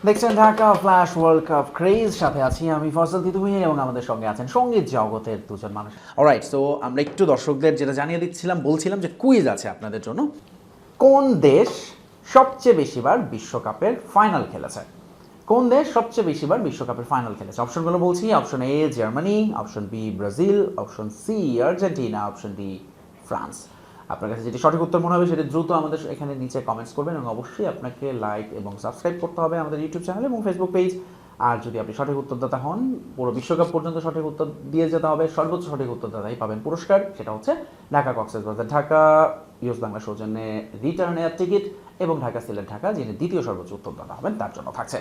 দেখছেন Dhaka flash world cup craze, সাথে আছি আমি ফয়সাল তিতুমির এবং আমাদের সঙ্গে আছেন সঙ্গীত জগতের দুজন মানুষ। অলরাইট, সো আমরা একটু দর্শকদের যেটা জানিয়ে দিচ্ছিলাম, বলছিলাম যে কুইজ আছে আপনাদের জন্য। কোন দেশ সবচেয়ে বেশিবার বিশ্বকাপের ফাইনাল খেলেছে? কোন দেশ সবচেয়ে বেশিবার বিশ্বকাপের ফাইনাল খেলেছে? অপশনগুলো বলছি। Option A Germany, option B Brazil, option C Argentina, option D France. আপনার কাছে যেটি সঠিক উত্তর মনে হবে সেটি দ্রুত আমাদের এখানে নিচে কমেন্টস করবেন এবং অবশ্যই আপনাকে লাইক এবং সাবস্ক্রাইব করতে হবে আমাদের ইউটিউব চ্যানেল এবং ফেসবুক পেজ। আর যদি আপনি সঠিক উত্তরদাতা হন, পুরো বিশ্বকাপ পর্যন্ত সঠিক উত্তর দিয়ে যেতে হবে। সর্বোচ্চ সঠিক উত্তরদাতাই পাবেন পুরস্কার, সেটা হচ্ছে ঢাকা কক্সবাজার ঢাকা ইউএস বাংলা সৌজন্যে রিটার্ন এয়ার টিকিট এবং ঢাকা সিলেট ঢাকা, যিনি দ্বিতীয় সর্বোচ্চ উত্তরদাতা হবেন তার জন্য থাকছে।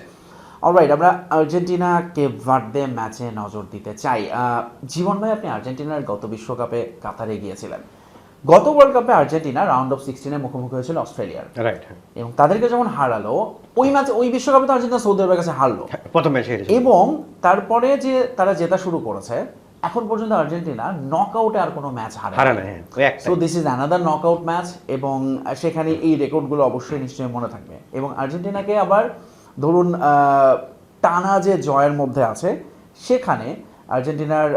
অলরাইট, আমরা আর্জেন্টিনা কেপ ভার্দে ম্যাচে নজর দিতে চাই। জীবন ভাই, আপনি আর্জেন্টিনার গত বিশ্বকাপে কাতারে গিয়েছিলেন। গত ওয়ার্ল্ড কাপে আর্জেন্টিনা রাউন্ড অফ 16-এ মুখোমুখি হয়েছিল অস্ট্রেলিয়ার, রাইট, এবং তাদেরকে যখন হারালো ওই ম্যাচে, ওই বিশ্বকাপে তো আর্জেন্টিনা সৌদি আরবের কাছে হারলো প্রথম ম্যাচে হেরেছে, এবং তারপরে যে তারা জেতা শুরু করেছে, এখন পর্যন্ত আর্জেন্টিনা নকআউটে আর কোনো ম্যাচ হারায় না। So this is another knockout match, এবং সেখানে এই রেকর্ডগুলো অবশ্যই নিশ্চয়ই মনে থাকবে। এবং আর্জেন্টিনাকে আবার ধরুন টানা যে জয়ের মধ্যে আছে, সেখানে আর্জেন্টিনার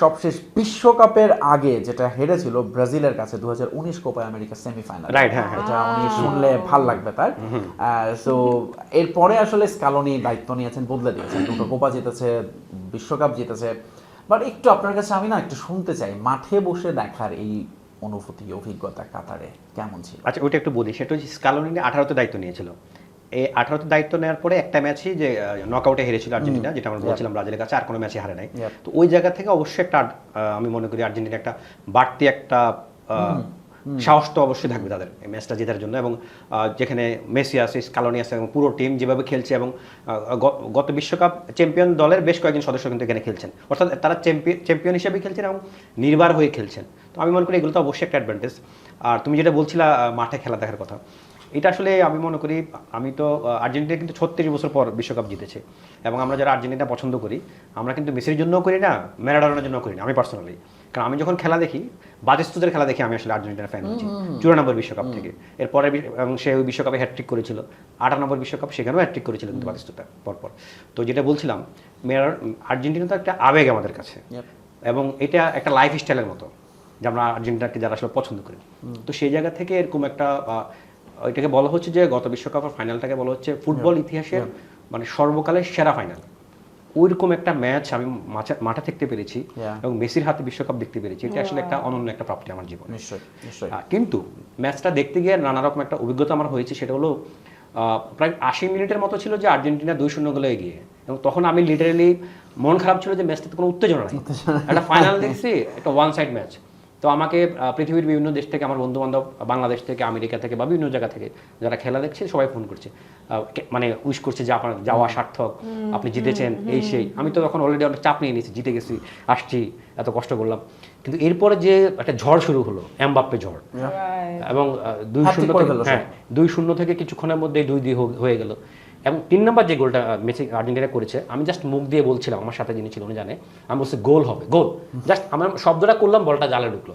সবশেষ বিশ্বকাপের আগে যেটা হেরেছিল ব্রাজিলের কাছে 2019 কোপা আমেরিকা সেমিফাইনাল, এটা উনি শুনলে ভাল লাগবে তার। সো এরপরে আসলে স্কালোনি দায়িত্ব নিয়েছেন, বদলে দিয়েছেন, দুটো কোপা জিতেছে, বিশ্বকাপ জিতেছে। বাট একটু আপনার কাছে আমি না একটু শুনতে চাই, মাঠে বসে দেখার এই অনুভূতি, অভিজ্ঞতা কাতারে কেমন ছিল? আচ্ছা, ওইটা একটু বলি। সেটা হচ্ছে স্কালোনি 18তে দায়িত্ব নিয়েছিল। এই 18তে দায়িত্ব নেওয়ার পরে একটা ম্যাচই যে নকআউটে হেরেছিল আর্জেন্টিনা, যেটা আমরা বলছিলাম ব্রাজিলের কাছে, আর কোনো ম্যাচে হারে নাই। তো ওই জায়গা থেকে অবশ্যই একটা আমি মনে করি আর্জেন্টিনা একটা বাড়তি একটা সাহস তো অবশ্যই থাকবে তাদের এই ম্যাচটা জেতার জন্য। এবং যেখানে মেসি আছে, স্কালোনি আছে, এবং পুরো টিম যেভাবে খেলছে, এবং গত বিশ্বকাপ চ্যাম্পিয়ন দলের বেশ কয়েকজন সদস্য কিন্তু এখানে খেলছেন, অর্থাৎ তারা চ্যাম্পিয়ন হিসেবে খেলছেন এবং নির্বার হয়ে খেলছেন। তো আমি মনে করি এগুলো তো অবশ্যই একটা অ্যাডভান্টেজ। আর তুমি যেটা বলছিলা মাঠে খেলা দেখার কথা, এটা আসলে আমি মনে করি, আমি তো আর্জেন্টিনা কিন্তু 36 বছর পর বিশ্বকাপ জিতেছে, এবং আমরা যারা আর্জেন্টিনা পছন্দ করি, আমরা কিন্তু মেসির জন্যও করি না, ম্যারাডোনার জন্য করি না, আমি পার্সোনালি। কারণ আমি যখন খেলা দেখি, বাতিস্তুদের খেলা দেখি, আমি আসলে আর্জেন্টিনার ফ্যান হচ্ছি 94 বিশ্বকাপ থেকে। এরপরে এবং সে ওই বিশ্বকাপে হ্যাটট্রিক করেছিল, 98 বিশ্বকাপ সেখানেও হ্যাটট্রিক করেছিল কিন্তু বাতিস্তুতা পরপর। তো যেটা বলছিলাম, আর্জেন্টিনা তো একটা আবেগ আমাদের কাছে, এবং এটা একটা লাইফ স্টাইলের মতো, যে আমরা আর্জেন্টিনাকে যারা আসলে পছন্দ করি। তো সেই জায়গা থেকে এরকম একটা, এটাকে বলা হচ্ছে যে গত বিশ্বকাপের ফাইনালটাকে বলা হচ্ছে ফুটবল ইতিহাসের মানে সর্বকালের সেরা ফাইনাল। ওইরকম একটা ম্যাচ আমি মাঠে দেখতে পেরেছি এবং মেসির হাতে বিশ্বকাপ দেখতে পেরেছি, এটা আসলে একটা অনন্য একটা প্রাপ্তি আমার জীবনে। কিন্তু ম্যাচটা দেখতে গিয়ে নানা রকম একটা অভিজ্ঞতা আমার হয়েছে। সেটা হলো প্রায় 80 মিনিটের মতো ছিল যে আর্জেন্টিনা 2-0 গোলে এগিয়ে, এবং তখন আমি লিটারেলি মন খারাপ ছিল যে ম্যাচটাতে কোনো উত্তেজনা নাই, একটা ফাইনাল দেখছি, একটা ওয়ান সাইড ম্যাচ। তো আমাকে পৃথিবীর বিভিন্ন দেশ থেকে, আমার বন্ধু বান্ধব বাংলাদেশ থেকে, আমেরিকা থেকে বা বিভিন্ন জায়গা থেকে যারা খেলা দেখছে, সবাই ফোন করছে, মানে উইশ করছে যে আপনার যাওয়া সার্থক, আপনি জিতেছেন, এই সেই। আমি তো তখন অলরেডি অনেক চাপ নিয়ে নিয়েছি, জিতে গেছি, আসছি, এত কষ্ট করলাম। কিন্তু এরপরে যে একটা ঝড় শুরু হলো, এমবাপ্পে ঝড়, এবং 2-0 থেকে কিছুক্ষণের মধ্যে 2-2 হয়ে গেল। এবং 3 নম্বর যে গোলটা মেসি আর্জেন্টিনা করেছে, আমি জাস্ট মুখ দিয়ে বলছিলাম, আমার সাথে যিনি ছিল উনি জানে, আমি বলছি গোল হবে, গোল। জাস্ট আমার শব্দটা করলাম, বলটা জালে ঢুকলো,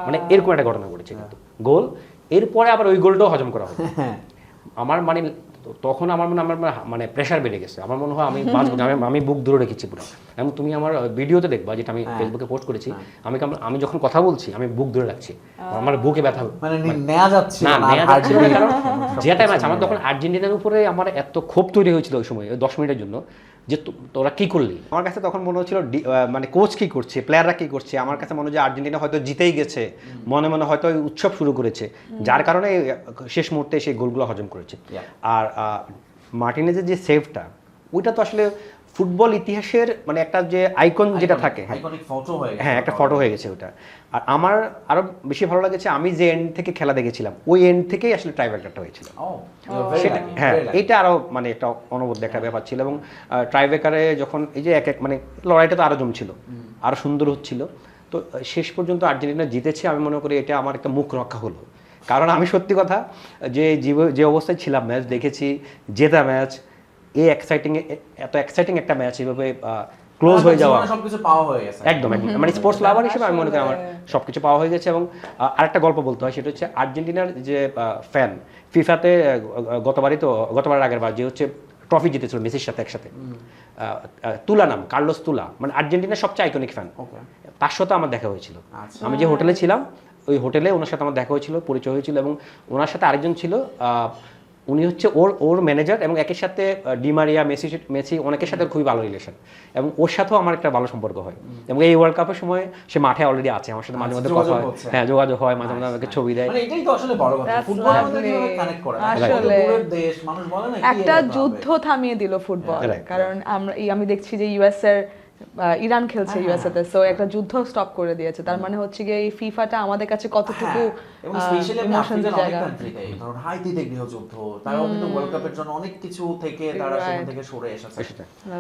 মানে এরকম একটা ঘটনা ঘটেছে কিন্তু গোল। এরপরে আবার ওই গোলটাও হজম করা হবে। আমার মানে তখন আমার মানে প্রেশার বেড়ে গেছে, আমার মনে হয় আমি বুক দূরে রেখেছি পুরো। এবং তুমি আমার ভিডিওতে দেখবা, যেটা আমি ফেসবুকে পোস্ট করেছি, আমি যখন কথা বলছি আমি বুক দূরে রাখছি, আমার বুকে ব্যথা, মানে নেওয়া যাচ্ছে না। কারণ যেটা ম্যাচ, আমার তখন আর্জেন্টিনার উপরে আমার এত ক্ষোভ তৈরি হয়েছিল ওই সময়, 10 মিনিটের জন্য, যে তোরা কি করলি। আমার কাছে তখন মনে হচ্ছিল মানে কোচ কি করছে, প্লেয়াররা কি করছে। আমার কাছে মনে হয় যে আর্জেন্টিনা হয়তো জিতেই গেছে, মনে মনে হয়তো উৎসব শুরু করেছে, যার কারণে শেষ মুহূর্তে সেই গোলগুলো হজম করেছে। আর মার্টিনেজের যে সেভটা, ওইটা তো আসলে ফুটবল ইতিহাসের মানে একটা যে আইকন যেটা থাকে, হ্যাঁ একটা ফটো হয়ে গেছে ওটা। আর আমার আরো বেশি ভালো লাগছে, আমি যে এন্ড থেকে খেলা দেখেছিলাম, ওই এন্ড থেকেই আসলে ট্রাইব্রেকারটা হয়েছিল। হ্যাঁ, এটা আরো মানে একটা অনবদ্য একটা ব্যাপার ছিল। এবং ট্রাইব্রেকারে যখন এই যে এক মানে লড়াইটা তো আরো জমছিল, আরো সুন্দর হচ্ছিল। তো শেষ পর্যন্ত আর্জেন্টিনা জিতেছে, আমি মনে করি এটা আমার একটা মুখ রক্ষা হলো। কারণ আমি সত্যি কথা যে অবস্থায় ছিলাম, ম্যাচ দেখেছি, জেতা ম্যাচ, এত এক্সাইটিং একটা ম্যাচ এভাবে ক্লোজ হয়ে যাওয়া, সবকিছু পাওয়া হয়ে গেছে একদম। মানে স্পোর্টস লাভার হিসেবে আমি মনে করি আমার সবকিছু পাওয়া হয়ে গেছে। এবং আরেকটা গল্প বলতে হয়, সেটা হচ্ছে আর্জেন্টিনার যে ফ্যান, ফিফাতে গতবার আগের বার যে হচ্ছে ট্রফি জিতেছিল মেসির সাথে একসাথে। তুলা নাম, কার্লোস তুলা, মানে আর্জেন্টিনার সবচেয়ে আইকনিক ফ্যান। তার সাথে আমার দেখা হয়েছিল। আমি যে হোটেলে ছিলাম ওই হোটেলে ওনার সাথে আমার দেখা হয়েছিল, পরিচয় হয়েছিল, এবং ওনার সাথে আরেকজন ছিল, উনি হচ্ছে ওর ম্যানেজার, এবং একের সাথে ডিমারিয়া, মেসি অনেকের সাথে খুবই ভালো রিলেশন, এবং ওর সাথেও আমার একটা ভালো সম্পর্ক হয়। এবং এই ওয়ার্ল্ড কাপের সময় সে মাঠে অলরেডি আছে, আমার সাথে মাঝে মধ্যে কথা হয়, হ্যাঁ যোগাযোগ হয়, মাঝে মধ্যে আমাকে ছবি দেয়। মানে এটাই তো আসলে বড় কথা, ফুটবল আমাদের কিভাবে কানেক্ট করে। আসলে দূরের দেশ, মানুষ বলে না একটা যুদ্ধ থামিয়ে দিল ফুটবল, কারণ আমি দেখছি যে ইউএস এর ইরান খেলছে ইউএসএ তে, সো একটা যুদ্ধ স্টপ করে দিয়েছে। তার মানে হচ্ছে যে এই ফিফাটা আমাদের কাছে কতটুকু এবং স্পেশালি আপনি আফ্রিকার অনেক কান্ট্রিতে, ধরুন হাইতিতে গৃহযুদ্ধ, তারাও কিন্তু ওয়ার্ল্ড কাপের জন্য অনেক কিছু থেকে তারা সেখান থেকে সরে এসেছে।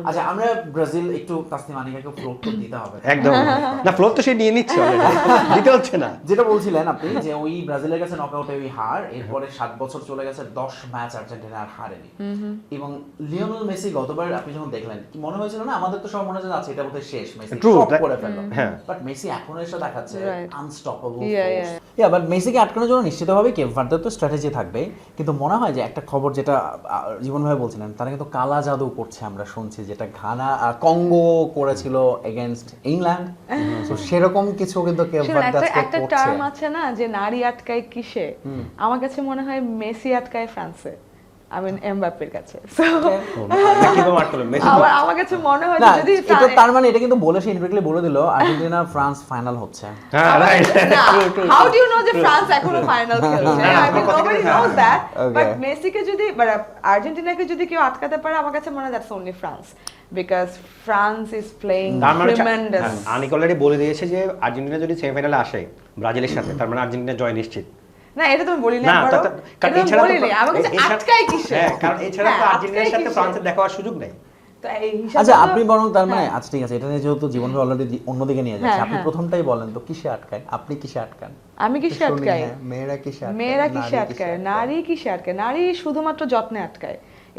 আচ্ছা, আমরা ব্রাজিল একটু তাসনিম আনিকাকে ফ্লোর তো দিতে হবে একদম, না ফ্লোর তো সে নিয়ে নিচ্ছে অলরেডি, দিতে হচ্ছে না। যেটা বলছিলেন আপনি যে ওই ব্রাজিলের কাছে নকআউটে ওই হার, এরপরে 7 বছর চলে গেছে, 10 ম্যাচ আর্জেন্টিনা আর হারেনি। এবং লিওনেল মেসি গতবার আপনি যখন দেখলেন কি মনে হয়েছিল না, আমাদের তো সব মনে হচ্ছে আছে এটা বোধহয় শেষ, মেসি সব করে ফেললো, বাট মেসি এখনো এসে দেখাচ্ছে আনস্টপেবল ফোর্স। বাট মেসিকে আটকানোর জন্য নিশ্চিতভাবে কেপ ভার্দের তো স্ট্র্যাটেজি থাকবে, কিন্তু মনে হয় যে একটা খবর যেটা জীবন ভাই বলছিলেন, তারা কিন্তু কালা জাদু করছে, আমরা শুনছি, যেটা ঘানা কঙ্গো করেছিল এগেইনস্ট ইংল্যান্ড, তো সেরকম কিছু কিন্তু কেপ ভার্দ আজকে একটা করছে। টার্ম আছে না যে নারী আটকায় কিসে, আমার কাছে মনে হয় মেসি আটকায় ফ্রান্সে, আমি এমবাপ্পের কাছে। আমার কাছে মনে হয় যদি এটা তার মানে এটা কিন্তু বলে সে ইনডিরেক্টলি বলে দিল আর্জেন্টিনা ফ্রান্স ফাইনাল হচ্ছে। হাউ ডু ইউ নো যে ফ্রান্স এখনো ফাইনাল খেলছে? I mean nobody knows that, but মেসিকে যদি আর্জেন্টিনাকে যদি কেউ আটকাতে পারে, আমার কাছে মনে হয় that's only France, because France is playing tremendous. Anik already বলে দিয়েছে যে আর্জেন্টিনা যদি সেমিফাইনালে আসে ব্রাজিলের সাথে, তার মানে আর্জেন্টিনা জয় নিশ্চিত। না, এটা তুমি বলি না, কারণ এছাড়া তো আমাকে আটকায় কিসে? হ্যাঁ, কারণ এছাড়া তো আর্জেন্টিনার সাথে ফ্রান্সের দেখা হওয়ার সুযোগ নাই। আচ্ছা, আপনি বরং তার মানে আচ্ছা ঠিক আছে, এটা নিয়ে যেহেতু জীবন ভাই অলরেডি অন্যদিকে নিয়ে যাচ্ছে, আপনি প্রথমটাই বলেন তো কিসে আটকায়, আপনি কিসে আটকান? আমি কিসে আটকাই? মেয়েরা কিসে আটকায়? মেয়েরা কিসে আটকায়? নারী কিসে আটকায়? নারী শুধুমাত্র যত্নে আটকায়,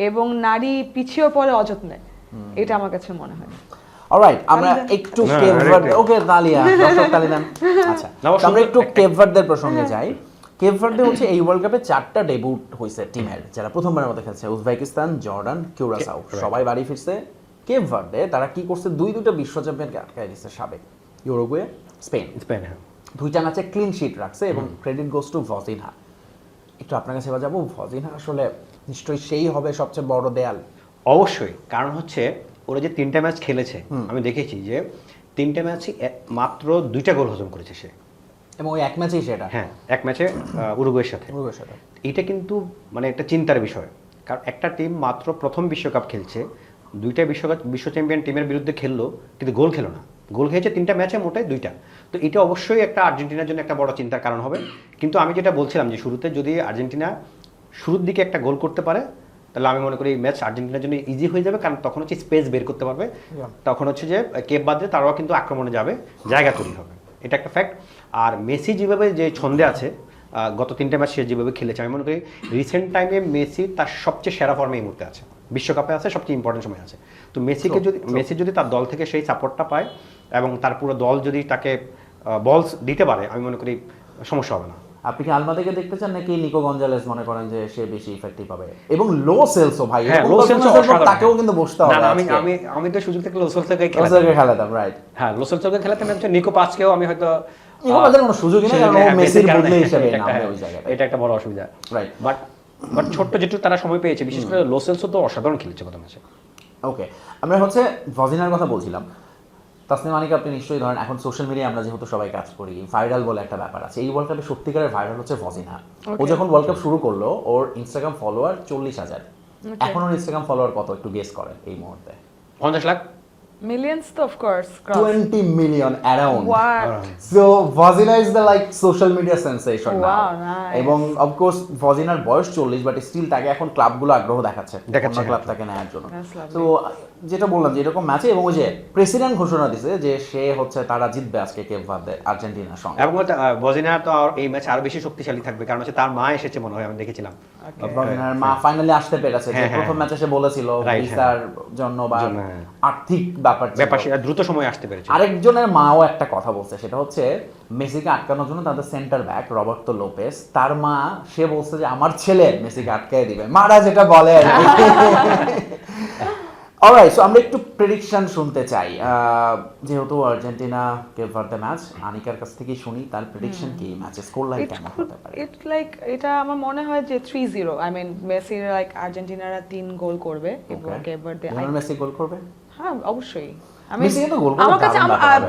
এবং নারী পিছিয়ে পড়ে অযত্নে, এটা আমার কাছে মনে হয়। অলরাইট, আমরা একটু কেপ ভার্দ, ওকে তালিয়া, দর্শক তালি দেন। আচ্ছা, আমরা একটু কেপ ভার্দের প্রসঙ্গে যাই। কেপ ভার্দে হচ্ছে এই ওয়ার্ল্ড কাপে 4টা ডেবিউট হয়েছে টিমের, যারা প্রথমবারের মতো খেলছে। উজবেকিস্তান, জর্ডান, কিউরাসাও, সবাই বাড়ি ফিরছে। কেপ ভার্দে তারা কি করছে, দুইটা বিশ্ব চ্যাম্পিয়নকে আটকায় দিচ্ছে, সাবেক ইউরুগুয়ে, স্পেন। দুইটা ম্যাচে ক্লিন শিট রাখছে, এবং ক্রেডিট গোস টু ভজিনহা। একটু আপনার কাছে যাবো, ভজিনহা আসলে নিশ্চয়ই সেই হবে সবচেয়ে বড় দেয়াল। অবশ্যই, কারণ হচ্ছে ওরা যে 3টা ম্যাচ খেলেছে, আমি দেখেছি যে 3টা ম্যাচে মাত্র 2টা গোল হজম করেছে সে, এবং ওই এক ম্যাচেই সেটা, হ্যাঁ এক ম্যাচে উরুগুয়ের সাথে। এটা কিন্তু মানে একটা চিন্তার বিষয়, কারণ একটা টিম মাত্র প্রথম বিশ্বকাপ খেলছে, 2টা বিশ্ব চ্যাম্পিয়ন টিমের বিরুদ্ধে খেললো, কিন্তু গোল খেলো না। গোল খেয়েছে 3টা ম্যাচে, মোটে 2টা। তো এটা অবশ্যই একটা আর্জেন্টিনার জন্য একটা বড় চিন্তার কারণ হবে। কিন্তু আমি যেটা বলছিলাম যে শুরুতে যদি আর্জেন্টিনা শুরুর দিকে একটা গোল করতে পারে, তাহলে আমি মনে করি এই ম্যাচ আর্জেন্টিনার জন্য ইজি হয়ে যাবে, কারণ তখন হচ্ছে স্পেস বের করতে পারবে, তখন হচ্ছে যে কেপ ভার্দে তারাও কিন্তু আক্রমণে যাবে, জায়গা তৈরি হবে, এটা একটা ফ্যাক্ট। আর মেসি যেভাবে যে ছন্দে আছে, গত 3টা ম্যাচ সে যেভাবে খেলেছে, আমি মনে করি রিসেন্ট টাইমে মেসি তার সবচেয়ে সেরা ফর্মে এই মুহূর্তে আছে, বিশ্বকাপে আছে, সবচেয়ে ইম্পর্টেন্ট সময় আছে। তো মেসি যদি তার দল থেকে সেই সাপোর্টটা পায়, এবং তার পুরো দল যদি তাকে বলস দিতে পারে, আমি মনে করি সমস্যা হবে না। আপনি কি আলমাদিকে দেখতে চান, নাকি নিকো গঞ্জালেস মনে করেন যে সে বেশি ইফেক্টিভ হবে? এবং লো সেলসও ভাই, লো সেলস তাকেও কিন্তু বসতে হবে। আমি তো সুযোগ থেকে লো সেলসকে খেলাতাম, রাইট? হ্যাঁ, লো সেলসকে খেলাতাম, নিকো পাসকেও আমি হয়তো আমাদের কোনো সুযোগই নেই, কারণ ও মেসির বদলে হিসেবে নামবে ওই জায়গায়, এটা একটা বড় অসুবিধা, রাইট? বাট ছোট্ট যেটুকু তারা সময় পেয়েছে, বিশেষ করে লো সেলসও তো অসাধারণ খেলেছে গত ম্যাচে। ওকে, আমরা হচ্ছে ভজিনার কথা বলছিলাম। তাসনিম আনিকা, আপনি নিশ্চয়ই ধরেন এখন সোশ্যাল মিডিয়ায় আমরা যেহেতু সবাই কাজ করি, ভাইরাল বলে একটা ব্যাপার আছে। এই ওয়ার্ল্ড কাপে সত্যিকারের ভাইরাল হচ্ছে ভজিনহা। ও যখন ওয়ার্ল্ড কাপ শুরু করলো, ওর ইনস্টাগ্রাম ফলোয়ার 40,000। এখন ওর ইনস্টাগ্রাম ফলোয়ার কত একটু গেস করেন এই মুহূর্তে? 50 লাখ? Millions তো, of course. 20 million around. Wow. So Vozina is the like social media sensation now. Wow, nice. এবং of course ভজিনার বয়স 40, বাট স্টিল তাকে এখন ক্লাবগুলো আগ্রহ দেখাচ্ছে অন্য ক্লাব তাকে নেওয়ার জন্য। তো যেটা বললাম যে এরকম ম্যাচে, এবং ওই যে প্রেসিডেন্ট ঘোষণা দিছে যে সে হচ্ছে তারা জিতবে আজকে কেপ ভার্দে আর্জেন্টিনার সঙ্গে, এবং ভজিনা তো এই ম্যাচে আরো বেশি শক্তিশালী থাকবে, কারণ হচ্ছে তার মা এসেছে মনে হয়, আমি দেখেছিলাম ভজিনার মা ফাইনালি আসতে পেরেছে। যে প্রথম ম্যাচে সে বলেছিল ভিসার জন্য বা আর্থিক ব্যাপার ছিল। সেটা দ্রুত সময় আসতে পেরেছে। আরেকজনের মাও একটা কথা বলছে, সেটা হচ্ছে মেসিকে আটকানোর জন্য তাদের সেন্টার ব্যাক রবার্তো লোপেস, তার মা সে বলছে যে আমার ছেলে মেসিকে আটকায় দিবে, মারা যেটা বলে আর কি। অলরাইট, সো আমরা একটু প্রেডিকশন শুনতে চাই, যেহেতু আর্জেন্টিনা কেপ ভার্দে ম্যাচ, আনিকার কাছ থেকেই শুনি তার প্রেডিকশন কি, ম্যাচে স্কোর লাইন কেমন হতে পারে? এটা আমার মনে হয় যে 3-0, আই মিন মেসি লাইক আর্জেন্টিনারা 3 গোল করবে এবং কেপ ভার্দে মেসি গোল করবে। হ্যাঁ অবশ্যই। মেসি কিন্তু গোল করবে, আমার কাছে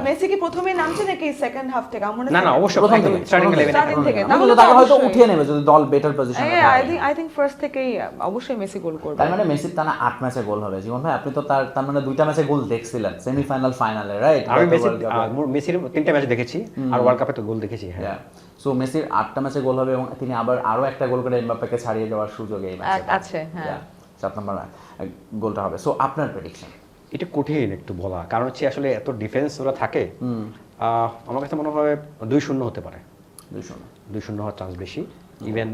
মেসি কি প্রথমে নামছে নাকি সেকেন্ড হাফ থেকে? আমার মনে হয় না অবশ্যই প্রথম থেকে স্টার্টিং 11 থেকে। তাহলে তাকে হয়তো উঠিয়ে নেবে যদি দল বেটার পজিশনে থাকে। আই থিংক ফার্স্ট থেকেই অবশ্যই মেসি গোল করবে। তার মানে মেসির টানা 8 ম্যাচে গোল হবে। জীবন ভাই আপনি তো তার মানে 2টা ম্যাচে গোল দেখছিলেন, সেমিফাইনাল ফাইনালে, রাইট? আমি মেসির 3টা ম্যাচ দেখেছি আর ওয়ার্ল্ড কাপে তো গোল দেখেছি। হ্যাঁ, সো মেসির 8টা ম্যাচে গোল হবে এবং তিনি আরো একটা গোল করে এমবাপ্পেকে ছাড়িয়ে যাওয়ার সুযোগ এই ম্যাচে আছে। হ্যাঁ, 7 নম্বর গোলটা হবে। সো আপনার প্রেডিকশন? এটা কঠিন একটু বলা, কারণ হচ্ছে আসলে এত ডিফেন্স ওরা থাকে। আমার কাছে মনে হয় 2-0 হতে পারে। 2-0 হওয়ার চান্স বেশি, ইভেন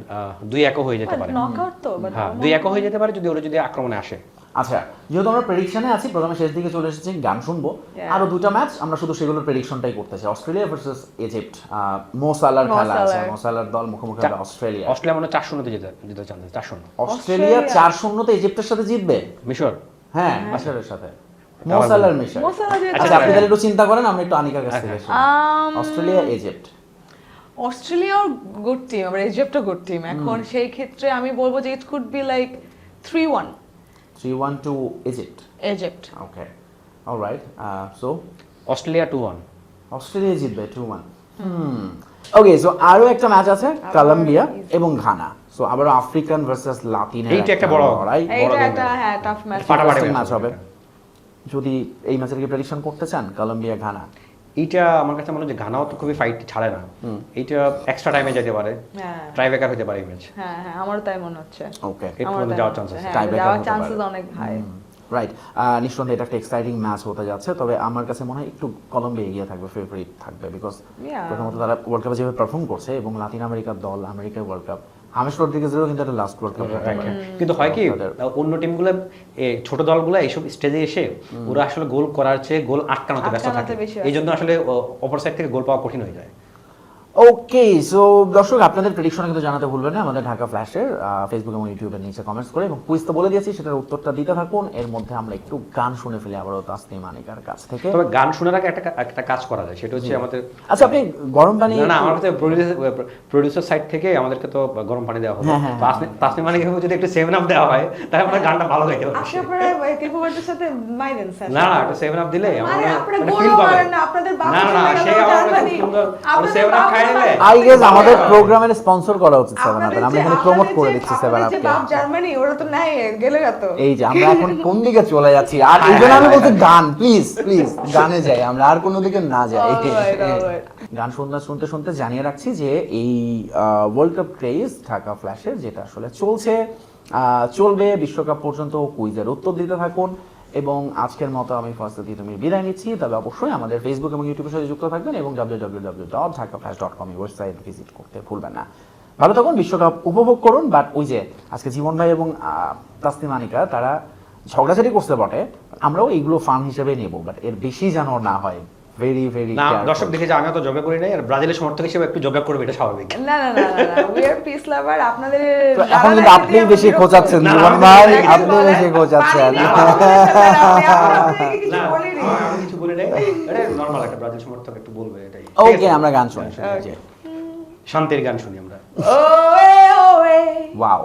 2-1 হয়ে যেতে পারে। নকআউট তো, হ্যাঁ 2-1 হয়ে যেতে পারে যদি আক্রমণে আসে। আচ্ছা, যেহেতু আমরা প্রেডিকশনে আছি, প্রথমে শেষ দিকে চলে এসেছি, গান শুনবো। আরো 2টা ম্যাচ আমরা শুধু সেগুলোর প্রেডিকশনটাই করতে চাই। অস্ট্রেলিয়া ভার্সেস ইজিপ্ট, মো সালার খেলা আছে, মো সালার দল মুখোমুখি হবে অস্ট্রেলিয়া মনে হয় 4-0 জিতে চান্স 4-0। অস্ট্রেলিয়া 4-0 ইজিপ্টের সাথে জিতবে। মিশর, হ্যাঁ মিশরের সাথে, মো সালার মিশর। আচ্ছা, আপনি তাহলে একটু চিন্তা করেন, আমরা একটু আনিকার কাছ থেকে শুনি। অস্ট্রেলিয়া ইজিপ্ট, অস্ট্রেলিয়াও গুড টিম, আবার ইজিপ্টও গুড টিম। এখন সেই ক্ষেত্রে আমি বলবো যে it could be like 3-1 two Egypt. Okay, alright. So Australia 2-1, Australia জিতবে 2-1। ওকে, সো আরো একটা ম্যাচ আছে, কলম্বিয়া এবং ঘানা। সো আবার আফ্রিকান ভার্সেস লাতিন, এইটা একটা বড় টাফ ম্যাচ হবে। যদি এই ম্যাচের কি প্রেডিকশন করতে চান, কলম্বিয়া ঘানা? এইটা আমার কাছে মনে হয় যে ঘানাও তো খুবই ফাইট ছাড়ে না, এইটা এক্সট্রা টাইমে যেতে পারে, ট্রাইব্রেকার হতে পারে এই ম্যাচ। হ্যাঁ আমারও তাই মনে হচ্ছে। ওকে, এর যাওয়ার চান্স আছে, যাওয়ার চান্সেস অনেক হাই। রাইট, নিঃসন্দেহে এটা একটা এক্সাইটিং ম্যাচ হতে যাচ্ছে। তবে আমার কাছে মনে হয় একটু কলম্বিয়া এগিয়ে থাকবে, ফেভারিট থাকবে, বিকজ প্রথমত তারা ওয়ার্ল্ড কাপে যেভাবে পারফর্ম করছে এবং লাতিন আমেরিকার দল, আমেরিকার ওয়ার্ল্ড কাপ, হামেস রদ্রিগেজেরও কিন্তু একটা লাস্ট ওয়ার্ল্ড কাপ। কিন্তু হয় কি, অন্য টিমগুলো ছোট দলগুলো এইসব স্টেজে এসে ওরা আসলে গোল করার চেয়ে গোল আটকানোতে ব্যস্ত থাকে, এই জন্য আসলে অপর সাইড থেকে গোল পাওয়া কঠিন হয়ে যায়। ওকে, সো দর্শক আপনাদের প্রেডিকশন কিন্তু জানাতে ভুলবেন না আমাদের ঢাকা ফ্ল্যাশের ফেসবুক এবং ইউটিউবের নিচে কমেন্টস করে, এবং কুইজ তো বলে দিয়েছি, সেটার উত্তরটা দিতে থাকুন। এর মধ্যে আমরা একটু গান শুনে ফেলি আবারও তাসনিম আনিকার কাছ থেকে। তবে গান শোনার আগে একটা কাজ করা যায়, সেটা হচ্ছে আমাদের, আচ্ছা আপনি গরম পানি, না আমার কাছে প্রোডিউসার সাইড থেকে আমাদেরকে তো গরম পানি দেওয়া হবে, তাসনিম আনিকাকে যদি একটু 7 আপ দেওয়া হয় তাহলে আমাদের গানটা ভালো হয়ে যাবে। আচ্ছা, আপনারা কেপোভার্দের সাথে মাইনেন স্যার? না একটু 7 আপ দিলে মানে আপনারা ফিল পাবেন না, আপনাদের বাবা সে আমাদের সুন্দর 7 আপ খাই নিলে আই গেস আমাদের প্রোগ্রামের স্পন্সর করা উচিত 7 আপের। আমরা এখানে প্রমোট করে দিচ্ছি 7 আপকে। বাপ জার্মানি ওরা তো নাই গেলে তো। এই যে আমরা এখন কোন দিকে চলে যাচ্ছি, আর এইজন্য আমি বলছি গান, প্লিজ গানে যাই, আমরা আর কোনো দিকে না যাই। গান শুনতে শুনতে জানিয়ে রাখছি যে এই ওয়ার্ল্ড কাপ ক্রেজ ঢাকা ফ্ল্যাশের যেটা আসলে চলবে বিশ্বকাপ পর্যন্ত। কুইজের উত্তর দিতে থাকুন, এবং আজকের মতো আমি ফার্স্টে তুমি বিদায় নিচ্ছি। তবে অবশ্যই আমাদের ফেসবুক এবং ইউটিউবের সাথে যুক্ত থাকবেন এবং www.dhakaflash.com ওয়েবসাইট ভিজিট করতে ভুলবেন না। ভালো থাকুন, বিশ্বকাপ উপভোগ করুন। বাট ওই যে আজকে জীবন ভাই এবং তাসনিম আনিকা তারা ঝগড়াঝাটি করতে বটে, আমরাও এইগুলো ফান হিসেবে নেব, বাট এর বেশি যেন না হয়। ভেরি ভেরি না, দর্শক দেখে যে আমিও তো যোগা করি নাই, আর ব্রাজিলের সমর্থক হিসেবে একটু যোগা করবে, এটা স্বাভাবিক। না উই আর পিস লাভার। আপনাদের এখন কিন্তু আপনি বেশি খোঁচাচ্ছেন জীবন ভাই, আপনি বেশি খোঁচাচ্ছেন। আমি কিছু বলি নাই, এটা নরমাল, একটা ব্রাজিল সমর্থক একটু বলবে এটাই। ওকে, আমরা গান শুনি, শান্তির গান শুনি আমরা। Wow,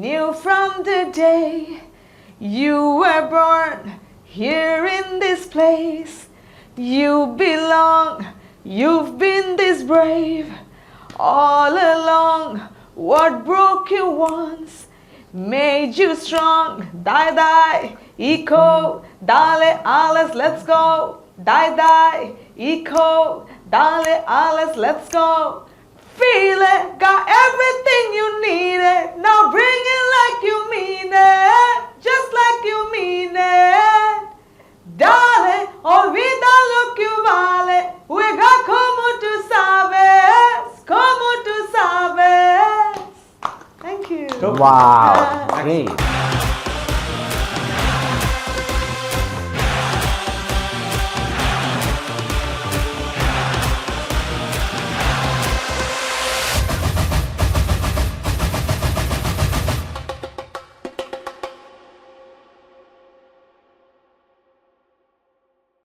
knew from the day you were born here in this place. You belong, you've been this brave all along. What broke you once made you strong. Die, eco, dale, alles, let's go. Die, eco, dale, alles, let's go. Feel it, got everything you needed. Now bring it like you mean it, just like you mean it. Dale, olvida lo que vale. Juega como tú sabes, como tú sabes. Thank you. হোক। Wow, great.